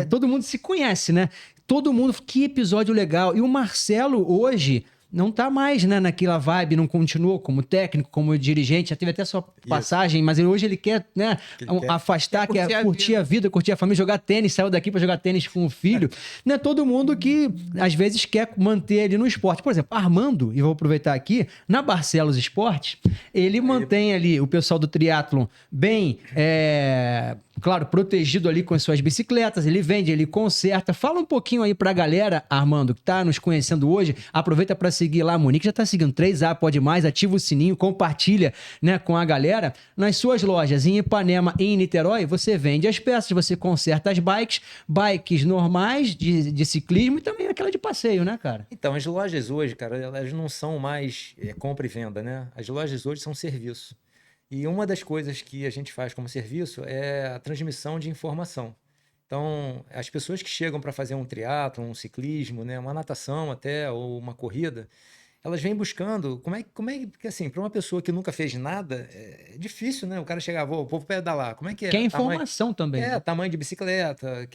[SPEAKER 2] todo mundo se conhece, né? Todo mundo, que episódio legal. E o Marcelo hoje não tá mais, né, naquela vibe, não continuou como técnico, como dirigente, já teve até sua passagem, mas hoje ele quer, né, afastar, quer curtir a vida, curtir a família, jogar tênis, saiu daqui para jogar tênis com o filho. Não é todo mundo que, às vezes, quer manter ele no esporte. Por exemplo, Armando, e vou aproveitar aqui, na Barcelos Esportes, ele mantém ali o pessoal do triatlon bem, claro, protegido ali com as suas bicicletas, ele vende, ele conserta. Fala um pouquinho aí pra galera, Armando, que tá nos conhecendo hoje, aproveita para seguir lá, a Monique já tá seguindo 3A, pode mais, ativa o sininho, compartilha, né, com a galera. Nas suas lojas em Ipanema e em Niterói, você vende as peças, você conserta as bikes normais de ciclismo e também aquela de passeio, né, cara?
[SPEAKER 3] Então, as lojas hoje, cara, elas não são mais compra e venda, né? As lojas hoje são serviço. E uma das coisas que a gente faz como serviço é a transmissão de informação. Então, as pessoas que chegam para fazer um triatlo, um ciclismo, né, uma natação até, ou uma corrida, elas vêm buscando, porque assim, para uma pessoa que nunca fez nada, é difícil, né? O cara chegar, vou pedalar, como é que é?
[SPEAKER 2] Quer informação também. Né?
[SPEAKER 3] Tamanho de bicicleta,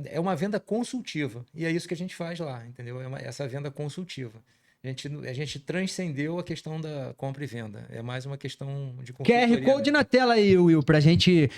[SPEAKER 3] é uma venda consultiva. E é isso que a gente faz lá, entendeu? Essa venda consultiva. A gente transcendeu a questão da compra e venda. É mais uma questão de consultoria.
[SPEAKER 2] QR Code na tela aí, Will, pra gente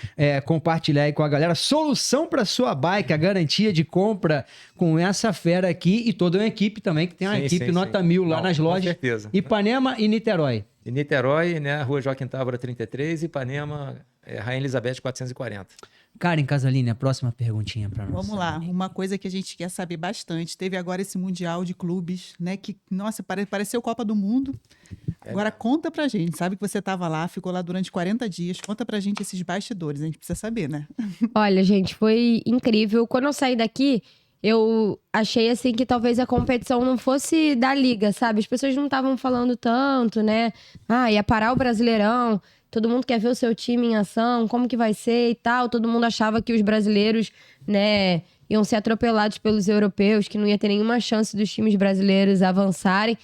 [SPEAKER 2] compartilhar aí com a galera. Solução para sua bike, a garantia de compra com essa fera aqui e toda uma equipe também, que tem uma equipe nota 1000 lá nas lojas.
[SPEAKER 3] Com certeza.
[SPEAKER 2] Ipanema e Niterói.
[SPEAKER 3] Em Niterói, né, Rua Joaquim Távora 33, Ipanema, Rainha Elizabeth 440.
[SPEAKER 2] Karen Casalini, a próxima perguntinha para nós.
[SPEAKER 5] Vamos lá, uma coisa que a gente quer saber bastante. Teve agora esse Mundial de Clubes, né? Que, nossa, pareceu Copa do Mundo. Agora conta pra gente, sabe que você estava lá, ficou lá durante 40 dias. Conta pra gente esses bastidores, a gente precisa saber, né?
[SPEAKER 4] Olha, gente, foi incrível. Quando eu saí daqui, eu achei assim que talvez a competição não fosse da liga, sabe? As pessoas não estavam falando tanto, né? Ia parar o Brasileirão. Todo mundo quer ver o seu time em ação, como que vai ser e tal. Todo mundo achava que os brasileiros, né, iam ser atropelados pelos europeus, que não ia ter nenhuma chance dos times brasileiros avançarem.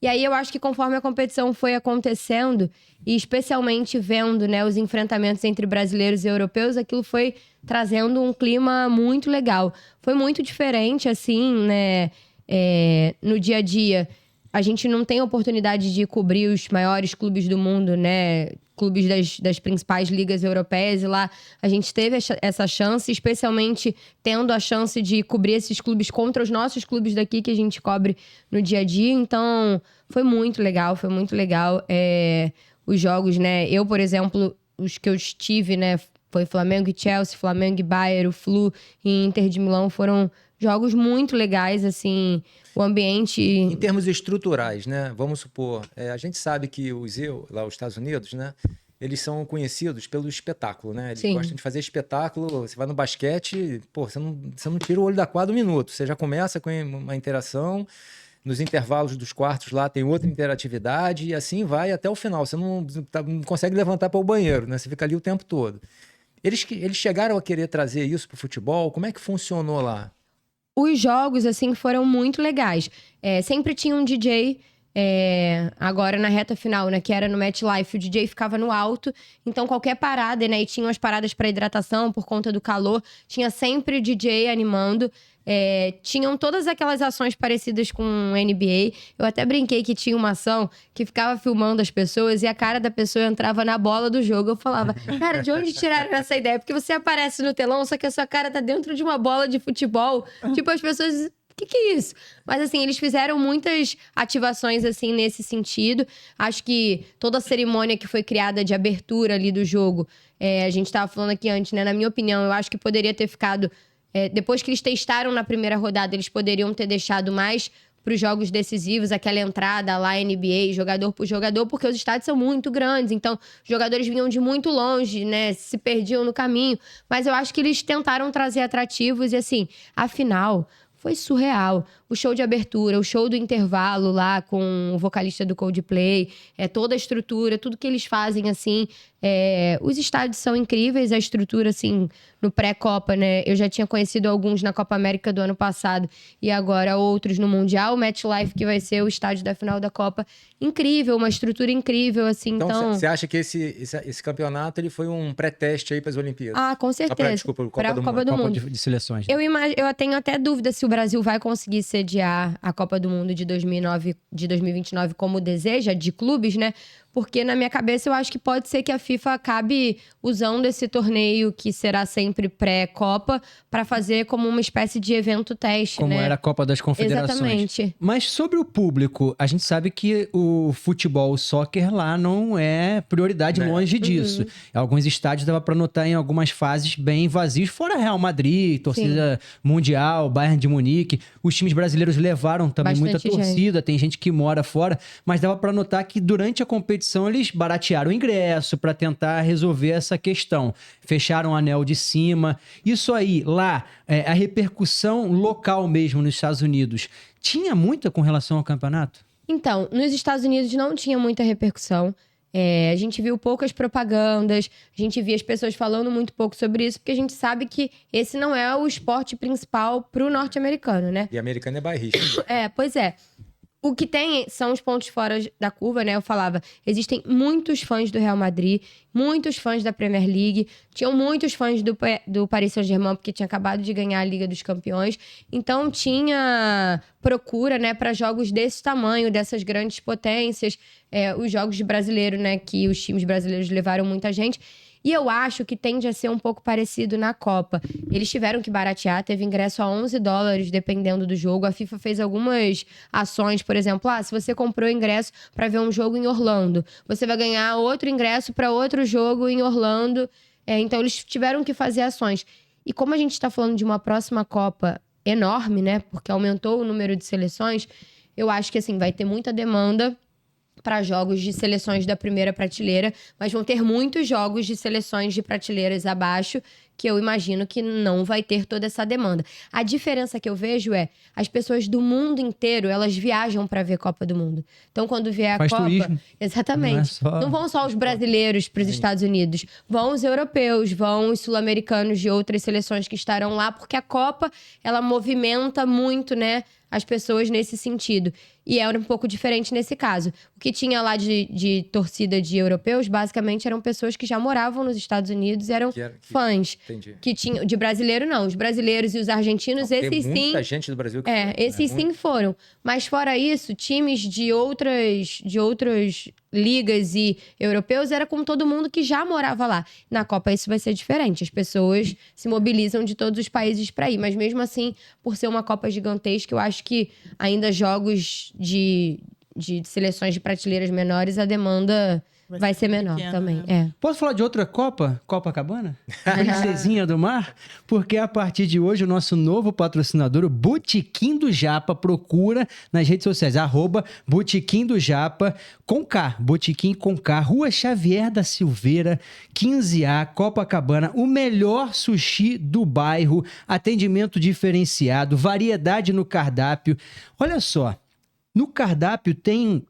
[SPEAKER 4] E aí eu acho que conforme a competição foi acontecendo, e especialmente vendo, né, os enfrentamentos entre brasileiros e europeus, aquilo foi trazendo um clima muito legal. Foi muito diferente, assim, né, no dia a dia. A gente não tem oportunidade de cobrir os maiores clubes do mundo, né? Clubes das principais ligas europeias. E lá a gente teve essa chance, especialmente tendo a chance de cobrir esses clubes contra os nossos clubes daqui que a gente cobre no dia a dia. Então, foi muito legal, foi muito legal. Os jogos, né? Eu, por exemplo, os que eu estive, né? Foi Flamengo e Chelsea, Flamengo e Bayern, o Flu e Inter de Milão. Foram jogos muito legais, assim... O ambiente...
[SPEAKER 3] Em termos estruturais, né? Vamos supor, a gente sabe que lá os Estados Unidos, né? Eles são conhecidos pelo espetáculo, né? Eles gostam de fazer espetáculo. Você vai no basquete, você não tira o olho da quadra um minuto. Você já começa com uma interação. Nos intervalos dos quartos lá tem outra interatividade. E assim vai até o final. Você não consegue levantar para o banheiro, né? Você fica ali o tempo todo. Eles chegaram a querer trazer isso para o futebol. Como é que funcionou lá?
[SPEAKER 4] Os jogos, assim, foram muito legais. Sempre tinha um DJ, agora na reta final, né? Que era no MetLife, o DJ ficava no alto. Então, qualquer parada, né? E tinham as paradas para hidratação por conta do calor. Tinha sempre DJ animando. Tinham todas aquelas ações parecidas com NBA. Eu até brinquei que tinha uma ação que ficava filmando as pessoas e a cara da pessoa entrava na bola do jogo. Eu falava, cara, de onde tiraram essa ideia? Porque você aparece no telão, só que a sua cara tá dentro de uma bola de futebol. Tipo, as pessoas... O que é isso? Mas, assim, eles fizeram muitas ativações, assim, nesse sentido. Acho que toda a cerimônia que foi criada de abertura ali do jogo, a gente tava falando aqui antes, né? Na minha opinião, eu acho que poderia ter ficado Depois que eles testaram na primeira rodada, eles poderiam ter deixado mais para os jogos decisivos, aquela entrada lá, NBA, jogador por jogador, porque os estádios são muito grandes, então os jogadores vinham de muito longe, né, se perdiam no caminho, mas eu acho que eles tentaram trazer atrativos e assim, afinal, foi surreal. O show de abertura, o show do intervalo lá com o vocalista do Coldplay, toda a estrutura, tudo que eles fazem, assim. Os estádios são incríveis, a estrutura, assim, no pré-Copa, né? Eu já tinha conhecido alguns na Copa América do ano passado e agora outros no Mundial. O MetLife, que vai ser o estádio da final da Copa. Incrível, uma estrutura incrível, assim.
[SPEAKER 3] Então, você acha que esse campeonato ele foi um pré-teste aí para as Olimpíadas?
[SPEAKER 4] Ah, com certeza.
[SPEAKER 3] Desculpa,
[SPEAKER 4] para a Copa do Mundo.
[SPEAKER 2] De seleções.
[SPEAKER 4] Eu tenho até dúvida se o Brasil vai conseguir sediar a Copa do Mundo de 2029 como deseja, de clubes, né? Porque na minha cabeça eu acho que pode ser que a FIFA acabe usando esse torneio que será sempre pré-Copa para fazer como uma espécie de evento teste,
[SPEAKER 2] como
[SPEAKER 4] né?
[SPEAKER 2] era a Copa das Confederações.
[SPEAKER 4] Exatamente.
[SPEAKER 2] Mas sobre o público, a gente sabe que o futebol, o soccer lá não é prioridade, longe disso. Alguns estádios dava para notar em algumas fases bem vazios, fora Real Madrid, torcida mundial, Bayern de Munique. Os times brasileiros levaram também
[SPEAKER 4] Bastante
[SPEAKER 2] muita torcida, tem gente que mora fora, mas dava para notar que durante a competição eles baratearam o ingresso para tentar resolver essa questão. Fecharam o anel de cima. Isso aí, lá, a repercussão local mesmo nos Estados Unidos, tinha muita com relação ao campeonato?
[SPEAKER 4] Então, nos Estados Unidos não tinha muita repercussão. A gente viu poucas propagandas, a gente via as pessoas falando muito pouco sobre isso, porque a gente sabe que esse não é o esporte principal pro norte-americano, né?
[SPEAKER 3] E americano é bairrista.
[SPEAKER 4] Pois é. O que tem são os pontos fora da curva, né? Eu falava, existem muitos fãs do Real Madrid, muitos fãs da Premier League, tinham muitos fãs do Paris Saint-Germain, porque tinha acabado de ganhar a Liga dos Campeões. Então, tinha procura, né, para jogos desse tamanho, dessas grandes potências. Os jogos de brasileiro, né, que os times brasileiros levaram muita gente. E eu acho que tende a ser um pouco parecido na Copa. Eles tiveram que baratear, teve ingresso a $11, dependendo do jogo. A FIFA fez algumas ações, por exemplo, se você comprou ingresso para ver um jogo em Orlando, você vai ganhar outro ingresso para outro jogo em Orlando. Então, eles tiveram que fazer ações. E como a gente está falando de uma próxima Copa enorme, né, porque aumentou o número de seleções, eu acho que, assim, vai ter muita demanda para jogos de seleções da primeira prateleira, mas vão ter muitos jogos de seleções de prateleiras abaixo, que eu imagino que não vai ter toda essa demanda. A diferença que eu vejo as pessoas do mundo inteiro, elas viajam para ver Copa do Mundo. Então, quando vier a
[SPEAKER 2] Faz
[SPEAKER 4] Copa...
[SPEAKER 2] turismo.
[SPEAKER 4] Exatamente. Não vão só os brasileiros para os Estados Unidos, vão os europeus, vão os sul-americanos de outras seleções que estarão lá, porque a Copa, ela movimenta muito, né, as pessoas nesse sentido. E era um pouco diferente nesse caso. O que tinha lá de torcida de europeus, basicamente, eram pessoas que já moravam nos Estados Unidos e eram fãs.
[SPEAKER 3] Entendi.
[SPEAKER 4] Que tinham, de brasileiro, não. Os brasileiros e os argentinos, esses sim...
[SPEAKER 3] Muita gente do Brasil que foi,
[SPEAKER 4] esses sim foram. Mas fora isso, times de outras ligas e europeus, era com todo mundo que já morava lá. Na Copa isso vai ser diferente. As pessoas se mobilizam de todos os países para ir. Mas mesmo assim, por ser uma Copa gigantesca, eu acho que ainda jogos de seleções de prateleiras menores, a demanda vai ser menor
[SPEAKER 5] pequena,
[SPEAKER 4] também.
[SPEAKER 5] né?
[SPEAKER 2] Posso falar de outra Copa? Copacabana? Princesinha do Mar? Porque a partir de hoje o nosso novo patrocinador, o Botequim do Japa, procura nas redes sociais, @Botequim do Japa, com K, Botequim com K, Rua Xavier da Silveira, 15A, Copacabana, o melhor sushi do bairro, atendimento diferenciado, variedade no cardápio. Olha só, no cardápio tem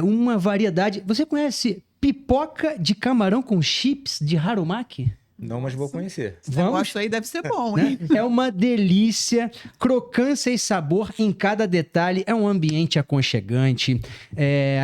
[SPEAKER 2] uma variedade... Você conhece pipoca de camarão com chips de harumaki?
[SPEAKER 3] Não, mas vou conhecer.
[SPEAKER 5] Esse negócio aí deve ser bom, hein?
[SPEAKER 2] É uma delícia, crocância e sabor em cada detalhe. É um ambiente aconchegante,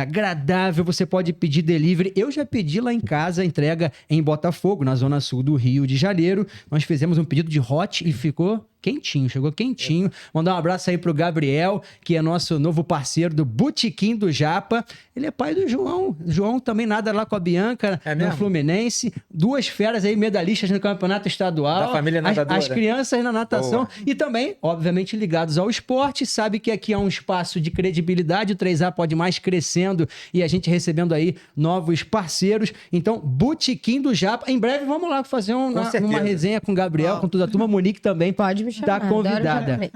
[SPEAKER 2] agradável. Você pode pedir delivery. Eu já pedi lá em casa, entrega em Botafogo, na zona sul do Rio de Janeiro. Nós fizemos um pedido de hot e ficou quentinho, chegou quentinho. Mandar um abraço aí pro Gabriel, que é nosso novo parceiro do Botequim do Japa. Ele é pai do João. João também nada lá com a Bianca, no Fluminense. Duas feras aí, medalhistas no campeonato estadual.
[SPEAKER 3] Da família nadadora.
[SPEAKER 2] As crianças na natação.
[SPEAKER 3] Boa.
[SPEAKER 2] E também, obviamente, ligados ao esporte. Sabe que aqui é um espaço de credibilidade. O 3A pode mais crescendo e a gente recebendo aí novos parceiros. Então, Botequim do Japa. Em breve, vamos lá fazer uma resenha com o Gabriel, com toda a turma. Monique também.
[SPEAKER 4] Pode vir. me chamar.
[SPEAKER 2] da
[SPEAKER 4] adoro
[SPEAKER 2] convidada.
[SPEAKER 4] japonês.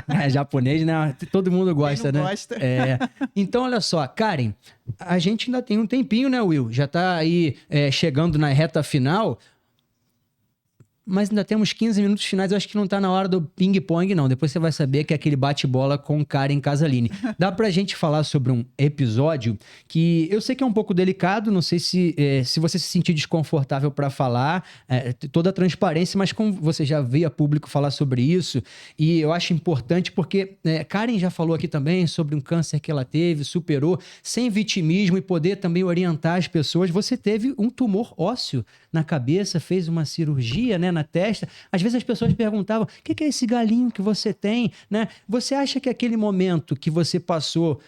[SPEAKER 2] É, japonês, né? Todo mundo gosta,
[SPEAKER 5] Quem não
[SPEAKER 2] né?
[SPEAKER 5] gosta?
[SPEAKER 2] É. Então, olha só, Karen, a gente ainda tem um tempinho, né, Will? Já tá aí chegando na reta final, mas ainda temos 15 minutos finais. Eu acho que não tá na hora do ping-pong, não. Depois você vai saber que é aquele bate-bola com Karen Casaline. Dá pra gente falar sobre um episódio que eu sei que é um pouco delicado, não sei se você se sentir desconfortável pra falar, toda a transparência, mas como você já veio a público falar sobre isso, e eu acho importante porque Karen já falou aqui também sobre um câncer que ela teve, superou, sem vitimismo e poder também orientar as pessoas. Você teve um tumor ósseo na cabeça, fez uma cirurgia, né, na testa. Às vezes as pessoas perguntavam, o que é esse galinho que você tem, né? Você acha que aquele momento que você passou,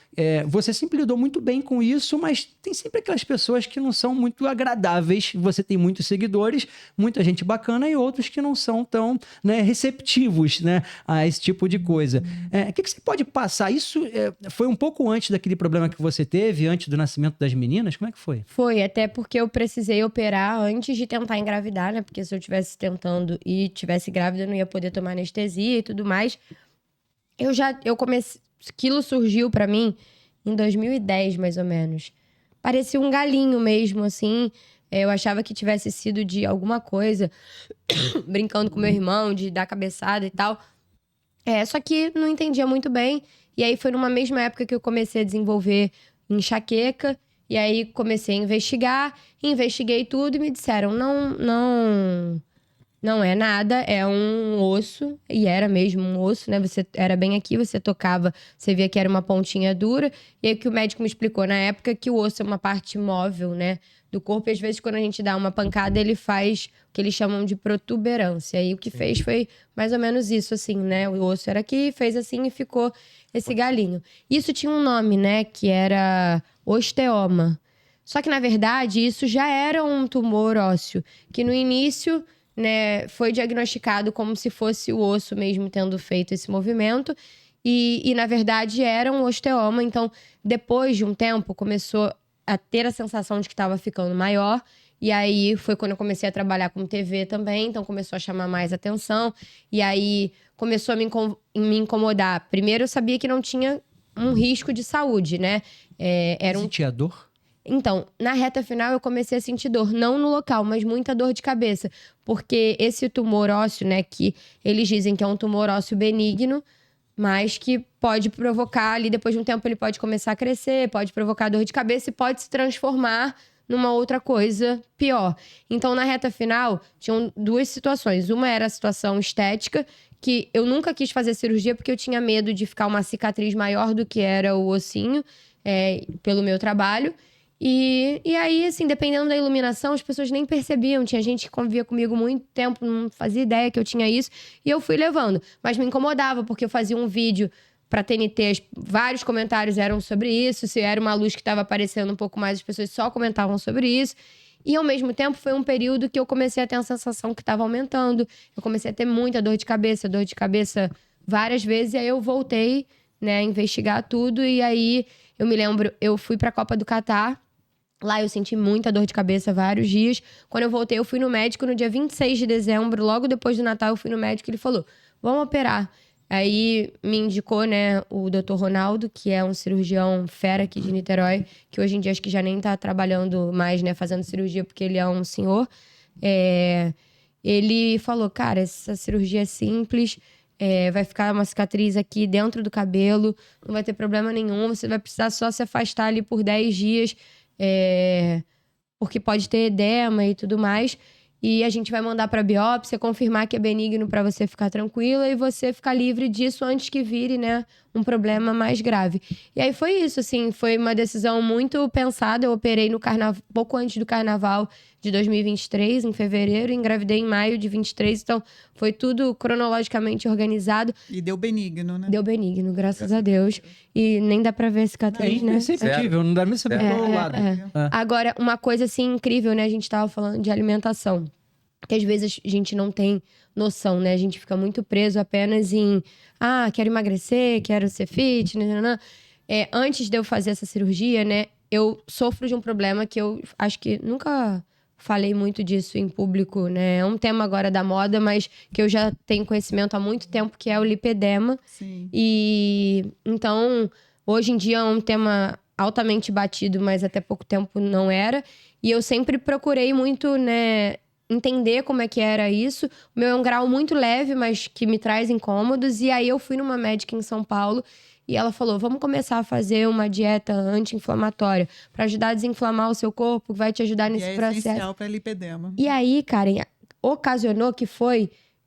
[SPEAKER 2] você sempre lidou muito bem com isso, mas tem sempre aquelas pessoas que não são muito agradáveis. Você tem muitos seguidores, muita gente bacana e outros que não são tão, né, receptivos, né, a esse tipo de coisa. O que você pode passar? Isso foi um pouco antes daquele problema que você teve, antes do nascimento das meninas? Como é que foi?
[SPEAKER 4] Foi, até porque eu precisei operar antes de tentar engravidar, né? Porque se eu tivesse tentando e tivesse grávida, eu não ia poder tomar anestesia e tudo mais. Eu comecei... Aquilo surgiu pra mim em 2010, mais ou menos. Parecia um galinho mesmo, assim. Eu achava que tivesse sido de alguma coisa, brincando com meu irmão, de dar cabeçada e tal. Só que não entendia muito bem. E aí foi numa mesma época que eu comecei a desenvolver enxaqueca. E aí comecei a investigar, investiguei tudo e me disseram, não é nada, é um osso, e era mesmo um osso, né? Você era bem aqui, você tocava, você via que era uma pontinha dura, e aí que o médico me explicou na época que o osso é uma parte móvel, né, do corpo, e às vezes quando a gente dá uma pancada, ele faz o que eles chamam de protuberância, e o que fez foi mais ou menos isso, assim, né? O osso era aqui, fez assim e ficou esse galinho. Isso tinha um nome, né, que era osteoma. Só que, na verdade, isso já era um tumor ósseo, que no início, né, foi diagnosticado como se fosse o osso mesmo tendo feito esse movimento. E na verdade, era um osteoma. Então, depois de um tempo, começou a ter a sensação de que estava ficando maior. E aí, foi quando eu comecei a trabalhar com TV também. Então, começou a chamar mais atenção. E aí, começou a me incomodar. Primeiro, eu sabia que não tinha um risco de saúde, né?
[SPEAKER 2] Sentia dor?
[SPEAKER 4] Então, na reta final eu comecei a sentir dor, não no local, mas muita dor de cabeça. Porque esse tumor ósseo, né, que eles dizem que é um tumor ósseo benigno, mas que pode provocar ali, depois de um tempo ele pode começar a crescer, pode provocar dor de cabeça e pode se transformar numa outra coisa pior. Então, na reta final, tinham duas situações. Uma era a situação estética, que eu nunca quis fazer cirurgia porque eu tinha medo de ficar uma cicatriz maior do que era o ossinho, pelo meu trabalho. E aí, assim, dependendo da iluminação, as pessoas nem percebiam. Tinha gente que convivia comigo muito tempo, não fazia ideia que eu tinha isso. E eu fui levando. Mas me incomodava, porque eu fazia um vídeo pra TNT, vários comentários eram sobre isso. Se era uma luz que estava aparecendo um pouco mais, as pessoas só comentavam sobre isso. E, ao mesmo tempo, foi um período que eu comecei a ter a sensação que estava aumentando. Eu comecei a ter muita dor de cabeça várias vezes. E aí eu voltei, né, a investigar tudo. E aí, eu me lembro, eu fui pra Copa do Catar. Lá eu senti muita dor de cabeça vários dias. Quando eu voltei, eu fui no médico no dia 26 de dezembro. Logo depois do Natal, eu fui no médico e ele falou, vamos operar. Aí me indicou, né, o Dr. Ronaldo, que é um cirurgião fera aqui de Niterói, que hoje em dia acho que já nem tá trabalhando mais, né, fazendo cirurgia, porque ele é um senhor. Ele falou, cara, essa cirurgia é simples, vai ficar uma cicatriz aqui dentro do cabelo, não vai ter problema nenhum, você vai precisar só se afastar ali por 10 dias, porque pode ter edema e tudo mais. E a gente vai mandar para biópsia, confirmar que é benigno para você ficar tranquila e você ficar livre disso antes que vire, né, um problema mais grave. E aí foi isso, assim, foi uma decisão muito pensada. Eu operei no pouco antes do carnaval de 2023, em fevereiro, e engravidei em maio de 23, então foi tudo cronologicamente organizado.
[SPEAKER 5] E deu benigno, né?
[SPEAKER 4] Deu benigno, graças a Deus. E nem dá pra ver a cicatriz, né?
[SPEAKER 2] É imperceptível, não dá nem saber qual lado.
[SPEAKER 4] Agora, uma coisa assim incrível, né? A gente tava falando de alimentação. Que às vezes a gente não tem noção, né? A gente fica muito preso apenas em... quero emagrecer, quero ser fit, né? Antes de eu fazer essa cirurgia, né? Eu sofro de um problema que eu acho que nunca falei muito disso em público, né? É um tema agora da moda, mas que eu já tenho conhecimento há muito tempo, que é o lipedema.
[SPEAKER 5] Sim.
[SPEAKER 4] E então, hoje em dia é um tema altamente batido, mas até pouco tempo não era. E eu sempre procurei muito, né, entender como é que era isso. O meu é um grau muito leve, mas que me traz incômodos. E aí eu fui numa médica em São Paulo e ela falou, vamos começar a fazer uma dieta anti-inflamatória para ajudar a desinflamar o seu corpo, vai te ajudar nesse
[SPEAKER 5] E é
[SPEAKER 4] processo.
[SPEAKER 5] essencial para lipedema.
[SPEAKER 4] E aí, Karen, ocasionou que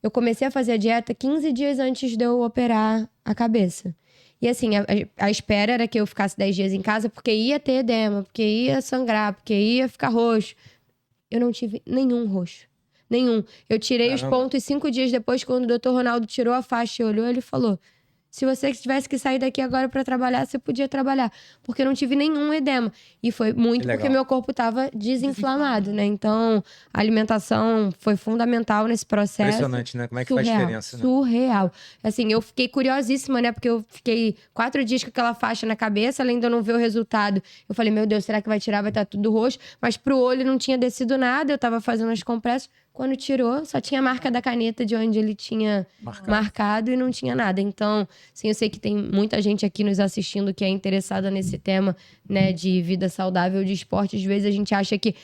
[SPEAKER 4] eu comecei a fazer a dieta 15 dias antes de eu operar a cabeça. E assim, a espera era que eu ficasse 10 dias em casa porque ia ter edema, porque ia sangrar, porque ia ficar roxo. Eu não tive nenhum roxo. Nenhum. Eu tirei os pontos 5 dias depois, quando o Dr. Ronaldo tirou a faixa e olhou, ele falou... Se você tivesse que sair daqui agora para trabalhar, você podia trabalhar. Porque eu não tive nenhum edema. E foi muito porque meu corpo estava desinflamado, né? Então, a alimentação foi fundamental nesse processo.
[SPEAKER 3] Impressionante, né? Como é que faz diferença, né?
[SPEAKER 4] Surreal. Assim, eu fiquei curiosíssima, né? Porque eu fiquei 4 dias com aquela faixa na cabeça, além de eu não ver o resultado. Eu falei, meu Deus, será que vai tirar? Vai estar tudo roxo. Mas pro olho não tinha descido nada. Eu tava fazendo as compressas. Quando tirou, só tinha a marca da caneta de onde ele tinha marcado e não tinha nada. Então, sim, eu sei que tem muita gente aqui nos assistindo que é interessada nesse tema, né, de vida saudável, de esporte. Às vezes a gente acha que,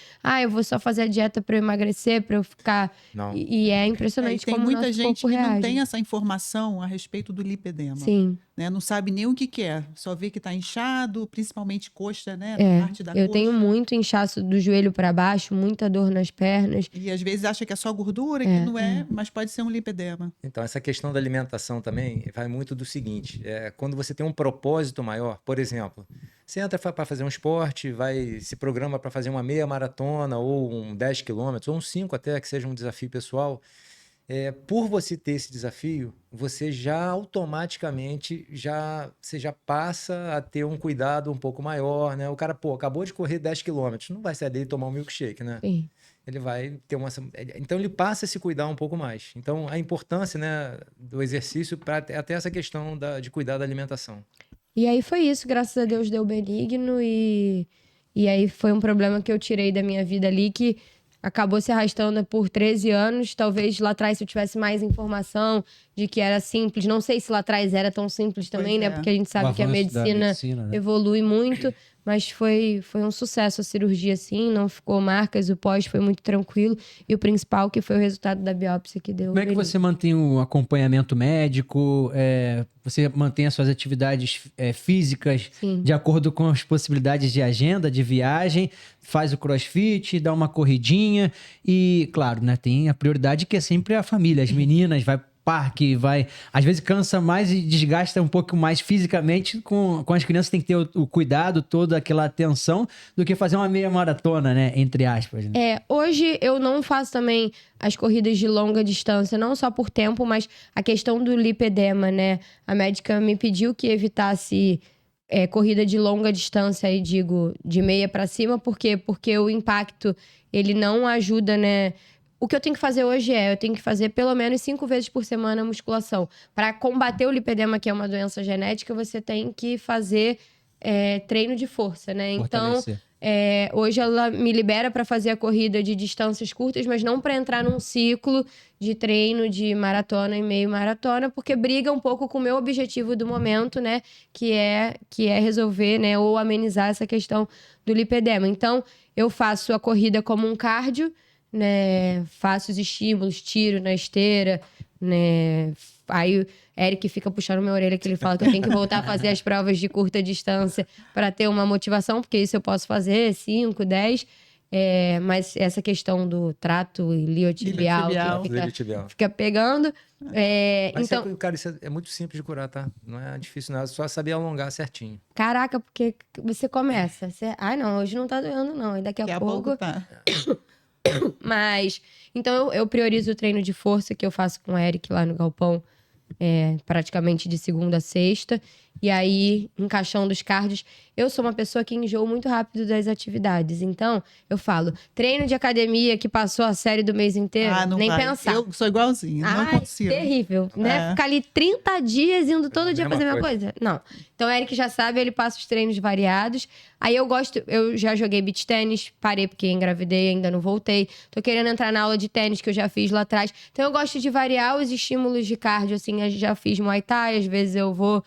[SPEAKER 4] eu vou só fazer a dieta para eu emagrecer, para eu ficar...
[SPEAKER 3] Não.
[SPEAKER 4] E é impressionante
[SPEAKER 5] tem
[SPEAKER 4] como o
[SPEAKER 5] muita
[SPEAKER 4] nosso
[SPEAKER 5] gente
[SPEAKER 4] corpo
[SPEAKER 5] que
[SPEAKER 4] reage.
[SPEAKER 5] não tem essa informação a respeito do lipedema.
[SPEAKER 4] Sim.
[SPEAKER 5] Né? Não sabe nem o que é. Só vê que está inchado, principalmente coxa, né? Parte da
[SPEAKER 4] eu
[SPEAKER 5] coxa.
[SPEAKER 4] tenho muito inchaço do joelho para baixo, muita dor nas pernas.
[SPEAKER 5] E às vezes acha que é só gordura, que não é, mas pode ser um lipedema.
[SPEAKER 3] Então, essa questão da alimentação também vai muito do seguinte: quando você tem um propósito maior, por exemplo, você entra para fazer um esporte, se programa para fazer uma meia maratona, ou um 10 quilômetros, ou um 5 até, que seja um desafio pessoal. Por você ter esse desafio, você já automaticamente você já passa a ter um cuidado um pouco maior, né? O cara, acabou de correr 10 quilômetros, não vai sair dele tomar um milkshake, né?
[SPEAKER 4] Sim.
[SPEAKER 3] Ele vai ter então ele passa a se cuidar um pouco mais. Então a importância, né, do exercício para até essa questão de cuidar da alimentação.
[SPEAKER 4] E aí foi isso, graças a Deus deu benigno e aí foi um problema que eu tirei da minha vida ali que acabou se arrastando por 13 anos. Talvez lá atrás, se eu tivesse mais informação de que era simples. Não sei se lá atrás era tão simples também, né? Porque a gente sabe que a medicina né? Evolui muito. Mas foi um sucesso a cirurgia, sim. Não ficou marcas, o pós foi muito tranquilo. E o principal, que foi o resultado da biópsia que deu.
[SPEAKER 2] Como é que você mantém o acompanhamento médico? Você mantém as suas atividades físicas
[SPEAKER 4] Sim.
[SPEAKER 2] de acordo com as possibilidades de agenda, de viagem? Faz o crossfit, dá uma corridinha. E, claro, né, tem a prioridade que é sempre a família. As meninas, vai parque, às vezes cansa mais e desgasta um pouco mais fisicamente. Com as crianças tem que ter o cuidado, toda aquela atenção, do que fazer uma meia maratona, né? Entre aspas. Né?
[SPEAKER 4] Hoje eu não faço também as corridas de longa distância, não só por tempo, mas a questão do lipedema, né? A médica me pediu que evitasse corrida de longa distância, aí digo, de meia para cima, por quê? Porque o impacto, ele não ajuda, né? O que eu tenho que fazer hoje eu tenho que fazer pelo menos 5 vezes por semana musculação. Para combater o lipedema, que é uma doença genética, você tem que fazer treino de força, né? Então, hoje ela me libera para fazer a corrida de distâncias curtas, mas não para entrar num ciclo de treino de maratona e meio maratona, porque briga um pouco com o meu objetivo do momento, né? Que é resolver, né? Ou amenizar essa questão do lipedema. Então, eu faço a corrida como um cardio, né, faço os estímulos, tiro na esteira, né, aí o Eric fica puxando minha orelha que ele fala que eu tenho que voltar a fazer as provas de curta distância para ter uma motivação, porque isso eu posso fazer 5, 10, mas essa questão do trato iliotibial fica pegando.
[SPEAKER 3] Mas
[SPEAKER 4] então,
[SPEAKER 3] cara, isso é muito simples de curar, tá? Não é difícil nada, é só saber alongar certinho.
[SPEAKER 4] Caraca, porque você começa, não, hoje não tá doendo não, e daqui a pouco
[SPEAKER 5] tá.
[SPEAKER 4] Mas, então eu priorizo o treino de força que eu faço com o Eric lá no galpão, praticamente de segunda a sexta. E aí, encaixando os cardios, eu sou uma pessoa que enjoo muito rápido das atividades. Então, eu falo, treino de academia que passou a série do mês inteiro,
[SPEAKER 5] não
[SPEAKER 4] nem
[SPEAKER 5] vai.
[SPEAKER 4] pensar.
[SPEAKER 5] Eu sou igualzinha, não consigo.
[SPEAKER 4] Terrível, né? Ficar ali 30 dias indo todo dia fazer a mesma coisa. Não. Então, o Eric já sabe, ele passa os treinos variados. Aí eu já joguei beach tênis, parei porque engravidei, ainda não voltei. Tô querendo entrar na aula de tênis que eu já fiz lá atrás. Então, eu gosto de variar os estímulos de cardio, assim, eu já fiz Muay Thai, às vezes eu vou...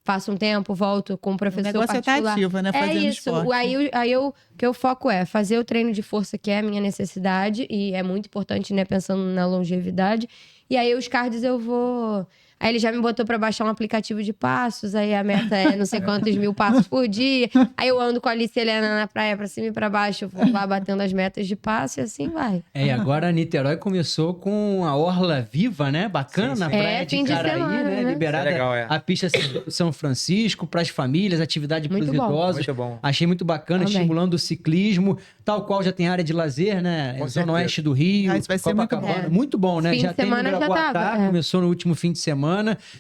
[SPEAKER 4] Faço um tempo, volto com um professor particular.
[SPEAKER 5] O negócio é estar ativa, né? Fazendo esporte.
[SPEAKER 4] Aí o que eu foco é fazer o treino de força, que é a minha necessidade. E é muito importante, né? Pensando na longevidade. E aí os cards eu vou... Aí ele já me botou pra baixar um aplicativo de passos. Aí a meta é não sei quantos mil passos por dia. Aí eu ando com a Alice Helena na praia pra cima e pra baixo. Vou lá batendo as metas de passo e assim vai.
[SPEAKER 2] E agora a Niterói começou com a Orla Viva, né? Bacana, na praia de
[SPEAKER 4] fim de
[SPEAKER 2] Caraí,
[SPEAKER 4] semana,
[SPEAKER 2] né?
[SPEAKER 4] né?
[SPEAKER 2] Liberada
[SPEAKER 3] Legal,
[SPEAKER 2] a pista São Francisco para as famílias, atividade para os
[SPEAKER 4] Muito bom.
[SPEAKER 2] idosos.
[SPEAKER 3] Muito bom.
[SPEAKER 2] Achei muito bacana,
[SPEAKER 4] Também.
[SPEAKER 2] estimulando o ciclismo, tal qual já tem área de lazer, né?
[SPEAKER 3] Com
[SPEAKER 2] Zona
[SPEAKER 3] certeza.
[SPEAKER 2] Oeste do Rio,
[SPEAKER 5] Isso vai ser muito
[SPEAKER 2] Copacabana.
[SPEAKER 4] bom.
[SPEAKER 2] Muito bom, né?
[SPEAKER 4] Fim
[SPEAKER 2] Já
[SPEAKER 4] de
[SPEAKER 2] tem no
[SPEAKER 4] semana já
[SPEAKER 2] Ibirapuatá,
[SPEAKER 4] tava,
[SPEAKER 2] começou no último fim de semana,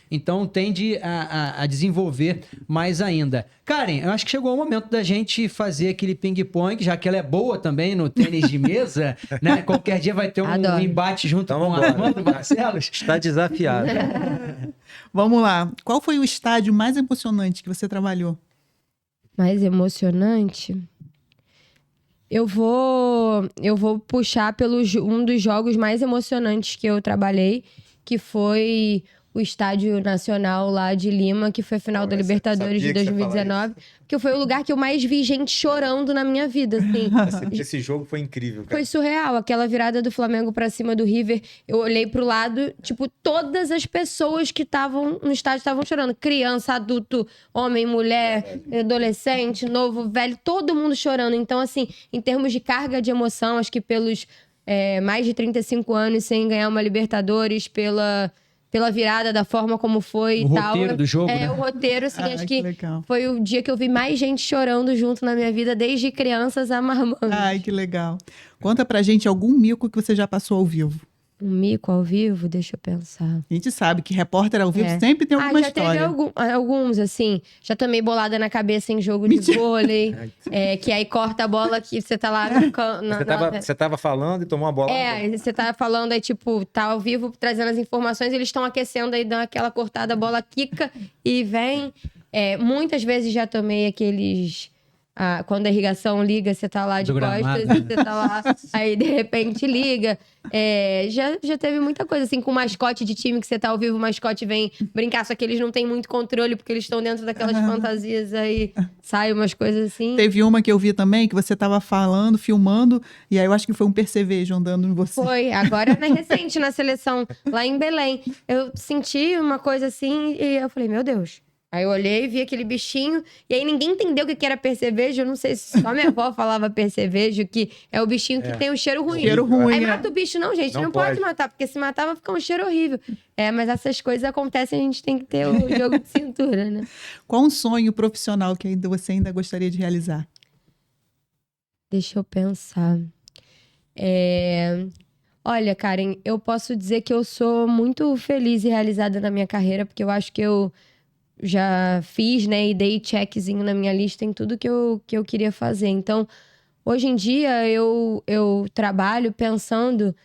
[SPEAKER 2] então tende a desenvolver mais ainda. Karen, eu acho que chegou o momento da gente fazer aquele ping-pong, já que ela é boa também no tênis de mesa, né? Qualquer dia vai ter um
[SPEAKER 4] Adoro.
[SPEAKER 2] embate junto
[SPEAKER 3] Então
[SPEAKER 2] com
[SPEAKER 3] vambora.
[SPEAKER 2] a Armando Barcelos.
[SPEAKER 3] Está desafiado.
[SPEAKER 5] Vamos lá. Qual foi o estádio mais emocionante que você trabalhou?
[SPEAKER 4] Mais emocionante? Eu vou puxar um dos jogos mais emocionantes que eu trabalhei, que foi o Estádio Nacional lá de Lima, que foi a final da Libertadores de
[SPEAKER 3] sabia que você ia falar
[SPEAKER 4] 2019, que foi o lugar que eu mais vi gente chorando na minha vida, assim.
[SPEAKER 3] Esse jogo foi incrível, cara.
[SPEAKER 4] Foi surreal, aquela virada do Flamengo pra cima do River. Eu olhei pro lado, tipo, todas as pessoas que estavam no estádio estavam chorando. Criança, adulto, homem, mulher, adolescente, novo, velho, todo mundo chorando. Então, assim, em termos de carga de emoção, acho que pelos mais de 35 anos sem ganhar uma Libertadores, pela virada da forma como foi
[SPEAKER 2] O
[SPEAKER 4] e tal.
[SPEAKER 2] roteiro do jogo, né?
[SPEAKER 4] O roteiro, assim, acho
[SPEAKER 5] que
[SPEAKER 4] que
[SPEAKER 5] legal.
[SPEAKER 4] foi o dia que eu vi mais gente chorando junto na minha vida, desde crianças a marmanjos.
[SPEAKER 5] Ai, que legal. Conta pra gente algum mico que você já passou ao vivo.
[SPEAKER 4] Um mico ao vivo? Deixa eu pensar.
[SPEAKER 5] A gente sabe que repórter ao vivo sempre tem alguma
[SPEAKER 4] já
[SPEAKER 5] história.
[SPEAKER 4] teve alguns, assim. Já tomei bolada na cabeça em jogo de vôlei. Que aí corta a bola que você tá lá
[SPEAKER 3] Você tava falando e tomou uma bola.
[SPEAKER 4] aí você tá falando aí, tipo, tá ao vivo trazendo as informações, eles estão aquecendo aí, dão aquela cortada, a bola quica e vem. Muitas vezes já tomei aqueles... quando a irrigação liga, você tá lá de
[SPEAKER 2] Do
[SPEAKER 4] costas,
[SPEAKER 2] gramado.
[SPEAKER 4] e você tá lá, aí de repente liga. Já teve muita coisa, assim, com mascote de time que você tá ao vivo, o mascote vem brincar, só que eles não têm muito controle, porque eles estão dentro daquelas fantasias, aí sai umas coisas assim.
[SPEAKER 5] Teve uma que eu vi também, que você tava falando, filmando, e aí eu acho que foi um percevejo andando em você.
[SPEAKER 4] Foi, agora recente na seleção, lá em Belém. Eu senti uma coisa assim e eu falei, meu Deus. Aí eu olhei, vi aquele bichinho, e aí ninguém entendeu o que era percevejo. Eu não sei se só minha avó falava percevejo, que é o bichinho que tem o cheiro ruim.
[SPEAKER 5] Cheiro ruim,
[SPEAKER 4] Aí
[SPEAKER 5] é.
[SPEAKER 4] mata o bicho, não, gente,
[SPEAKER 3] Não
[SPEAKER 4] não pode
[SPEAKER 3] pode.
[SPEAKER 4] matar, porque se matar vai ficar um cheiro horrível. Mas essas coisas acontecem, a gente tem que ter o jogo de cintura, né?
[SPEAKER 5] Qual um sonho profissional que você ainda gostaria de realizar?
[SPEAKER 4] Deixa eu pensar. Olha, Karen, eu posso dizer que eu sou muito feliz e realizada na minha carreira, porque eu acho que eu já fiz, né, e dei checkzinho na minha lista em tudo que eu queria fazer. Então, hoje em dia, eu trabalho pensando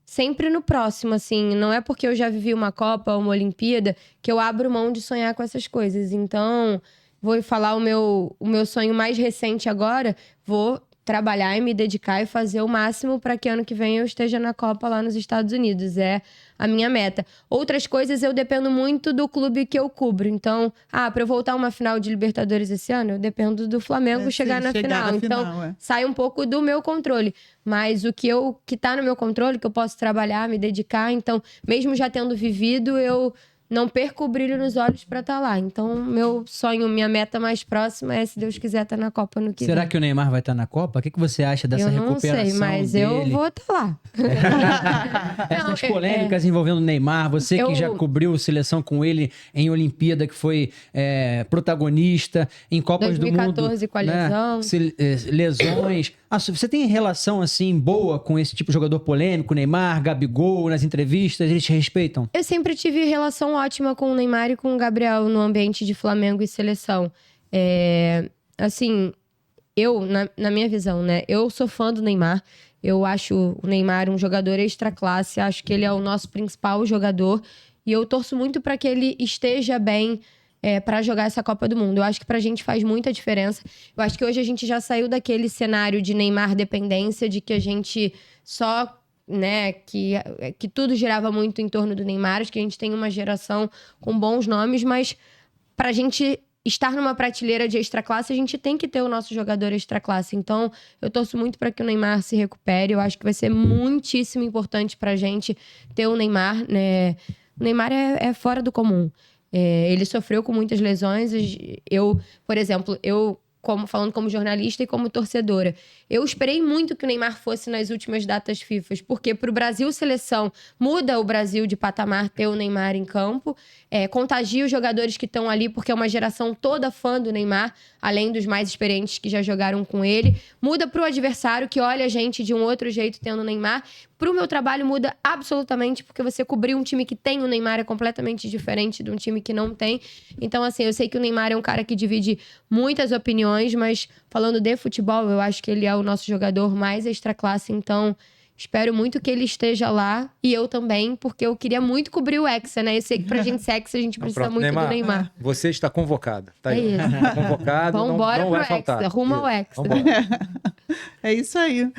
[SPEAKER 4] sempre no próximo, assim. Não é porque eu já vivi uma Copa, uma Olimpíada, que eu abro mão de sonhar com essas coisas. Então, vou falar o meu sonho mais recente agora, vou trabalhar e me dedicar e fazer o máximo para que ano que vem eu esteja na Copa lá nos Estados Unidos. É a minha meta. Outras coisas eu dependo muito do clube que eu cubro. Então, para eu voltar a uma final de Libertadores esse ano, eu dependo do Flamengo chegar na final. Então, sai um pouco do meu controle. Mas o que tá no meu controle, que eu posso trabalhar, me dedicar. Então, mesmo já tendo vivido, eu não perco o brilho nos olhos pra estar lá. Então, meu sonho, minha meta mais próxima é, se Deus quiser, estar na Copa no que vem.
[SPEAKER 2] Será que o Neymar vai estar na Copa? O que você acha dessa recuperação dele?
[SPEAKER 4] Eu não sei, mas eu vou estar lá.
[SPEAKER 2] Essas polêmicas envolvendo o Neymar, você que já cobriu seleção com ele em Olimpíada, que foi protagonista, em Copas
[SPEAKER 4] 2014
[SPEAKER 2] do Mundo.
[SPEAKER 4] com a lesão.
[SPEAKER 2] Lesões. Você tem relação, assim, boa com esse tipo de jogador polêmico, Neymar, Gabigol, nas entrevistas? Eles te respeitam?
[SPEAKER 4] Eu sempre tive relação ótima com o Neymar e com o Gabriel no ambiente de Flamengo e seleção. Assim, na minha visão, né? Eu sou fã do Neymar. Eu acho o Neymar um jogador extra classe. Acho que ele é o nosso principal jogador. E eu torço muito para que ele esteja bem para jogar essa Copa do Mundo. Eu acho que pra gente faz muita diferença. Eu acho que hoje a gente já saiu daquele cenário de Neymar dependência, de que a gente só, né, que tudo girava muito em torno do Neymar. Acho que a gente tem uma geração com bons nomes, mas pra gente estar numa prateleira de extra classe, a gente tem que ter o nosso jogador extra classe. Então, eu torço muito para que o Neymar se recupere. Eu acho que vai ser muitíssimo importante pra gente ter o Neymar, né? O Neymar é fora do comum. Ele sofreu com muitas lesões. Por exemplo, falando como jornalista e como torcedora, eu esperei muito que o Neymar fosse nas últimas datas FIFA, porque para o Brasil seleção muda o Brasil de patamar ter o Neymar em campo, contagia os jogadores que estão ali, porque é uma geração toda fã do Neymar, além dos mais experientes que já jogaram com ele, muda para o adversário que olha a gente de um outro jeito tendo o Neymar. Para o meu trabalho muda absolutamente, porque você cobrir um time que tem o Neymar é completamente diferente de um time que não tem. Então, assim, eu sei que o Neymar é um cara que divide muitas opiniões, mas falando de futebol, eu acho que ele é o nosso jogador mais extra classe. Então, espero muito que ele esteja lá e eu também, porque eu queria muito cobrir o Hexa, né? Eu sei que pra gente ser Hexa, a gente precisa muito do Neymar.
[SPEAKER 3] Você está convocado. Tá aí.
[SPEAKER 4] Isso.
[SPEAKER 3] Tá convocado,
[SPEAKER 4] Vamos embora pro Hexa, rumo ao Hexa.
[SPEAKER 5] É isso aí.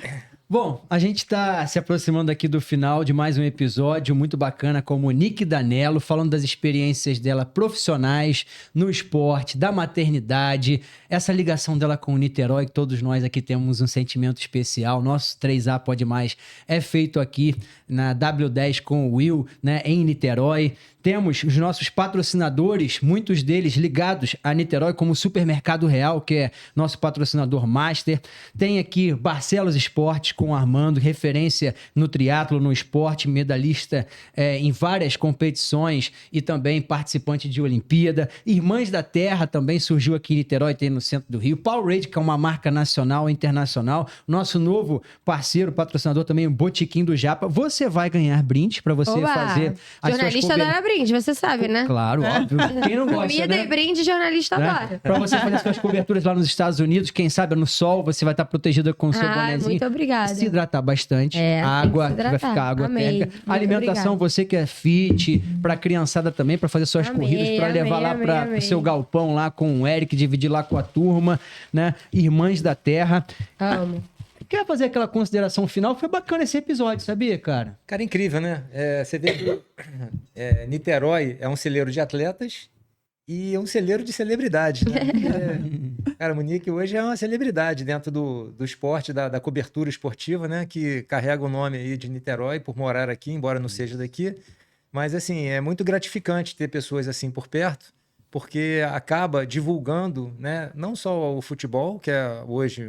[SPEAKER 2] Bom, a gente está se aproximando aqui do final de mais um episódio muito bacana com Monique Danello, falando das experiências dela profissionais no esporte, da maternidade, essa ligação dela com o Niterói, que todos nós aqui temos um sentimento especial. Nosso 3A Pode Mais é feito aqui na W10 com o Will, né, em Niterói. Temos os nossos patrocinadores, muitos deles ligados a Niterói, como o Supermercado Real, que é nosso patrocinador master. Tem aqui Barcelos Esportes com o Armando, referência no triatlo, no esporte, medalhista em várias competições e também participante de Olimpíada. Irmãs da Terra também surgiu aqui em Niterói, tem no centro do Rio. Powerade, que é uma marca nacional e internacional. Nosso novo parceiro, patrocinador também, o Botequim do Japa. Você vai ganhar brindes para você fazer as
[SPEAKER 4] jornalista adora brinde, você sabe, né?
[SPEAKER 2] Claro, óbvio. Quem não gosta,
[SPEAKER 4] Comida
[SPEAKER 2] né?
[SPEAKER 4] e brinde, jornalista adora.
[SPEAKER 2] Para você fazer suas coberturas lá nos Estados Unidos, quem sabe no sol, você vai estar protegida com o seu bonezinho.
[SPEAKER 4] Muito obrigada.
[SPEAKER 2] Se hidratar bastante.
[SPEAKER 4] tem
[SPEAKER 2] Água,
[SPEAKER 4] que se
[SPEAKER 2] que vai
[SPEAKER 4] hidratar.
[SPEAKER 2] ficar água
[SPEAKER 4] Amei.
[SPEAKER 2] térmica.
[SPEAKER 4] Muito
[SPEAKER 2] Alimentação,
[SPEAKER 4] obrigada.
[SPEAKER 2] você que é fit, pra criançada também, pra fazer suas
[SPEAKER 4] Amei,
[SPEAKER 2] corridas, pra levar lá
[SPEAKER 4] amei,
[SPEAKER 2] para
[SPEAKER 4] amei.
[SPEAKER 2] o seu galpão lá com o Eric, dividir lá com a turma, né? Irmãs da Terra.
[SPEAKER 4] Amo.
[SPEAKER 2] Quer fazer aquela consideração final? Foi bacana esse episódio, sabia, cara?
[SPEAKER 3] Cara, incrível, né? Você vê que Niterói é um celeiro de atletas e é um celeiro de celebridades, né? Cara, a Monique hoje é uma celebridade dentro do esporte, da cobertura esportiva, né? Que carrega o nome aí de Niterói por morar aqui, embora não seja daqui. Mas, assim, é muito gratificante ter pessoas assim por perto, porque acaba divulgando, né? Não só o futebol, que é hoje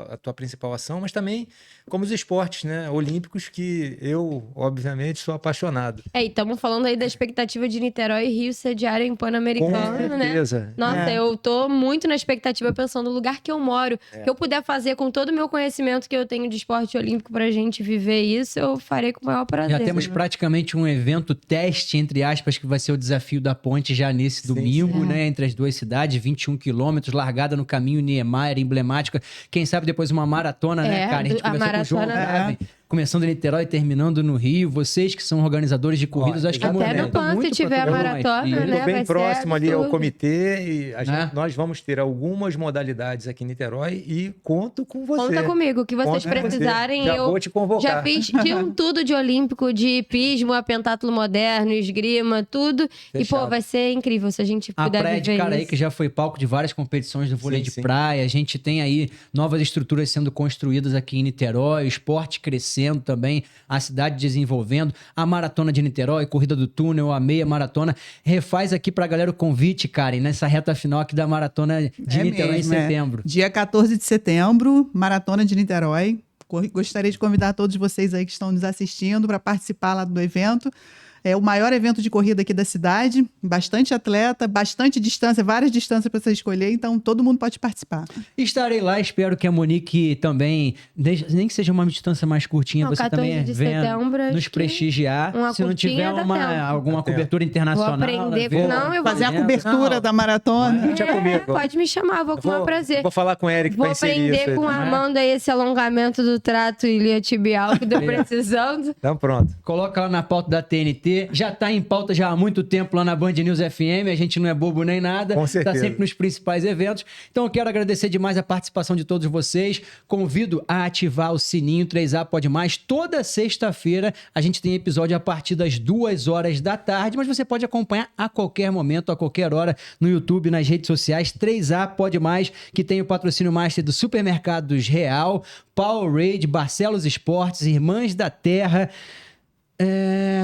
[SPEAKER 3] a tua principal ação, mas também como os esportes, né, olímpicos, que eu, obviamente, sou apaixonado.
[SPEAKER 4] E estamos falando aí da expectativa de Niterói e Rio sediarem Pan-Americano, né?
[SPEAKER 3] certeza.
[SPEAKER 4] Nossa, eu tô muito na expectativa, pensando no lugar que eu moro, que eu puder fazer com todo o meu conhecimento que eu tenho de esporte olímpico pra gente viver isso, eu farei com o maior prazer.
[SPEAKER 2] Já temos praticamente um evento teste, entre aspas, que vai ser o Desafio da Ponte já nesse domingo, né? Entre as duas cidades, 21 quilômetros, largada no caminho Niemeyer, emblemática. Quem sabe depois uma maratona, né, cara? A gente começou com o João Grave, começando em Niterói e terminando no Rio. Vocês que são organizadores de corridas, acho que
[SPEAKER 4] até no PAN, se tiver a maratona,
[SPEAKER 3] Eu
[SPEAKER 4] né?
[SPEAKER 3] tô bem
[SPEAKER 4] vai
[SPEAKER 3] próximo
[SPEAKER 4] ser
[SPEAKER 3] ali ao
[SPEAKER 4] absurdo.
[SPEAKER 3] comitê e nós vamos ter algumas modalidades aqui em Niterói e conto com você.
[SPEAKER 4] Conta comigo, o que vocês
[SPEAKER 3] Conta com você.
[SPEAKER 4] precisarem,
[SPEAKER 3] Já
[SPEAKER 4] eu
[SPEAKER 3] vou te convocar.
[SPEAKER 4] já fiz de tudo de olímpico, de hipismo, a pentátulo moderno, esgrima, tudo. E, pô,
[SPEAKER 3] Fechado.
[SPEAKER 4] vai ser incrível se a gente
[SPEAKER 2] A
[SPEAKER 4] puder
[SPEAKER 2] Praia
[SPEAKER 4] viver
[SPEAKER 2] de Caraí,
[SPEAKER 4] isso.
[SPEAKER 2] que já foi palco de várias competições do vôlei
[SPEAKER 3] Sim,
[SPEAKER 2] de
[SPEAKER 3] sim.
[SPEAKER 2] praia. A gente tem aí novas estruturas sendo construídas aqui em Niterói, o esporte crescendo também, a cidade desenvolvendo, a Maratona de Niterói, Corrida do Túnel, a Meia Maratona. Refaz aqui pra galera o convite, Karen, nessa reta final aqui da Maratona de Niterói em setembro.
[SPEAKER 5] Dia 14 de setembro, Maratona de Niterói. Gostaria de convidar todos vocês aí que estão nos assistindo para participar lá do evento. É o maior evento de corrida aqui da cidade, bastante atleta, bastante distância, várias distâncias para você escolher, então todo mundo pode participar.
[SPEAKER 2] Estarei lá, espero que a Monique também, nem que seja uma distância mais curtinha,
[SPEAKER 4] Não,
[SPEAKER 2] você
[SPEAKER 4] 14
[SPEAKER 2] também
[SPEAKER 4] de
[SPEAKER 2] venha
[SPEAKER 4] setembro, acho
[SPEAKER 2] nos
[SPEAKER 4] que
[SPEAKER 2] prestigiar.
[SPEAKER 4] uma
[SPEAKER 2] Se não tiver
[SPEAKER 4] curtinha dá tempo.
[SPEAKER 2] alguma
[SPEAKER 3] Dá tempo.
[SPEAKER 2] cobertura internacional...
[SPEAKER 4] Vou aprender
[SPEAKER 2] né,
[SPEAKER 4] com- não, eu vou-
[SPEAKER 5] Fazer a
[SPEAKER 2] Não,
[SPEAKER 5] cobertura da maratona.
[SPEAKER 3] Deixa comigo.
[SPEAKER 4] Pode me chamar, vou com o maior prazer.
[SPEAKER 3] Vou falar com o Eric
[SPEAKER 4] Vou
[SPEAKER 3] pra inserir
[SPEAKER 4] aprender
[SPEAKER 3] isso aí
[SPEAKER 4] com o
[SPEAKER 3] também.
[SPEAKER 4] Armando aí esse alongamento do trato iliotibial que tô precisando.
[SPEAKER 3] Então pronto.
[SPEAKER 2] Coloca lá na pauta da TNT. Já tá em pauta já há muito tempo lá na Band News FM. A gente não é bobo nem nada.
[SPEAKER 3] Com certeza.
[SPEAKER 2] Tá sempre nos principais eventos. Então eu quero agradecer demais a participação de todos vocês. Convido a ativar o sininho 3A Pode Mais. Toda sexta-feira a gente tem episódio a partir das 2h da tarde, mas você pode acompanhar a qualquer momento, a qualquer hora, no YouTube, nas redes sociais. 3A Pode Mais, que tem o patrocínio master do Supermercados Real, Powerade, Barcelos Esportes, Irmãs da Terra,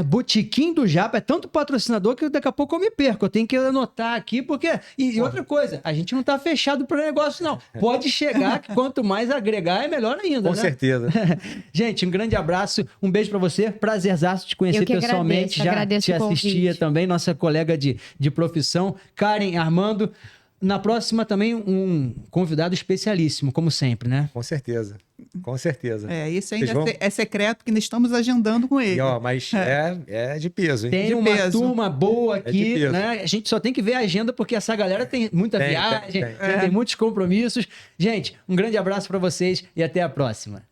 [SPEAKER 2] Botequim do Japa. É tanto patrocinador que daqui a pouco eu me perco. Eu tenho que anotar aqui, porque... E outra coisa, a gente não tá fechado para negócio, não. Pode chegar, que quanto mais agregar, é melhor ainda,
[SPEAKER 3] Com
[SPEAKER 2] né?
[SPEAKER 3] certeza.
[SPEAKER 2] Gente, um grande abraço, um beijo pra você. Prazerzaço te conhecer
[SPEAKER 4] Eu que
[SPEAKER 2] pessoalmente.
[SPEAKER 4] agradeço
[SPEAKER 2] Já te
[SPEAKER 4] o
[SPEAKER 2] assistia
[SPEAKER 4] convite.
[SPEAKER 2] também, nossa colega de profissão, Karen Armando. Na próxima também um convidado especialíssimo, como sempre, né?
[SPEAKER 3] Com certeza. Com certeza.
[SPEAKER 5] Isso
[SPEAKER 3] Vocês
[SPEAKER 5] ainda
[SPEAKER 3] vão-
[SPEAKER 5] é secreto, porque ainda estamos agendando com ele.
[SPEAKER 3] E, ó, mas é de peso, hein?
[SPEAKER 2] Tem
[SPEAKER 5] De
[SPEAKER 2] uma
[SPEAKER 5] peso.
[SPEAKER 2] turma boa
[SPEAKER 3] de
[SPEAKER 2] aqui,
[SPEAKER 3] peso.
[SPEAKER 2] né? A gente só tem que ver a agenda, porque essa galera tem muita
[SPEAKER 3] Tem,
[SPEAKER 2] viagem,
[SPEAKER 3] tem.
[SPEAKER 2] tem muitos compromissos. Gente, um grande abraço pra vocês e até a próxima.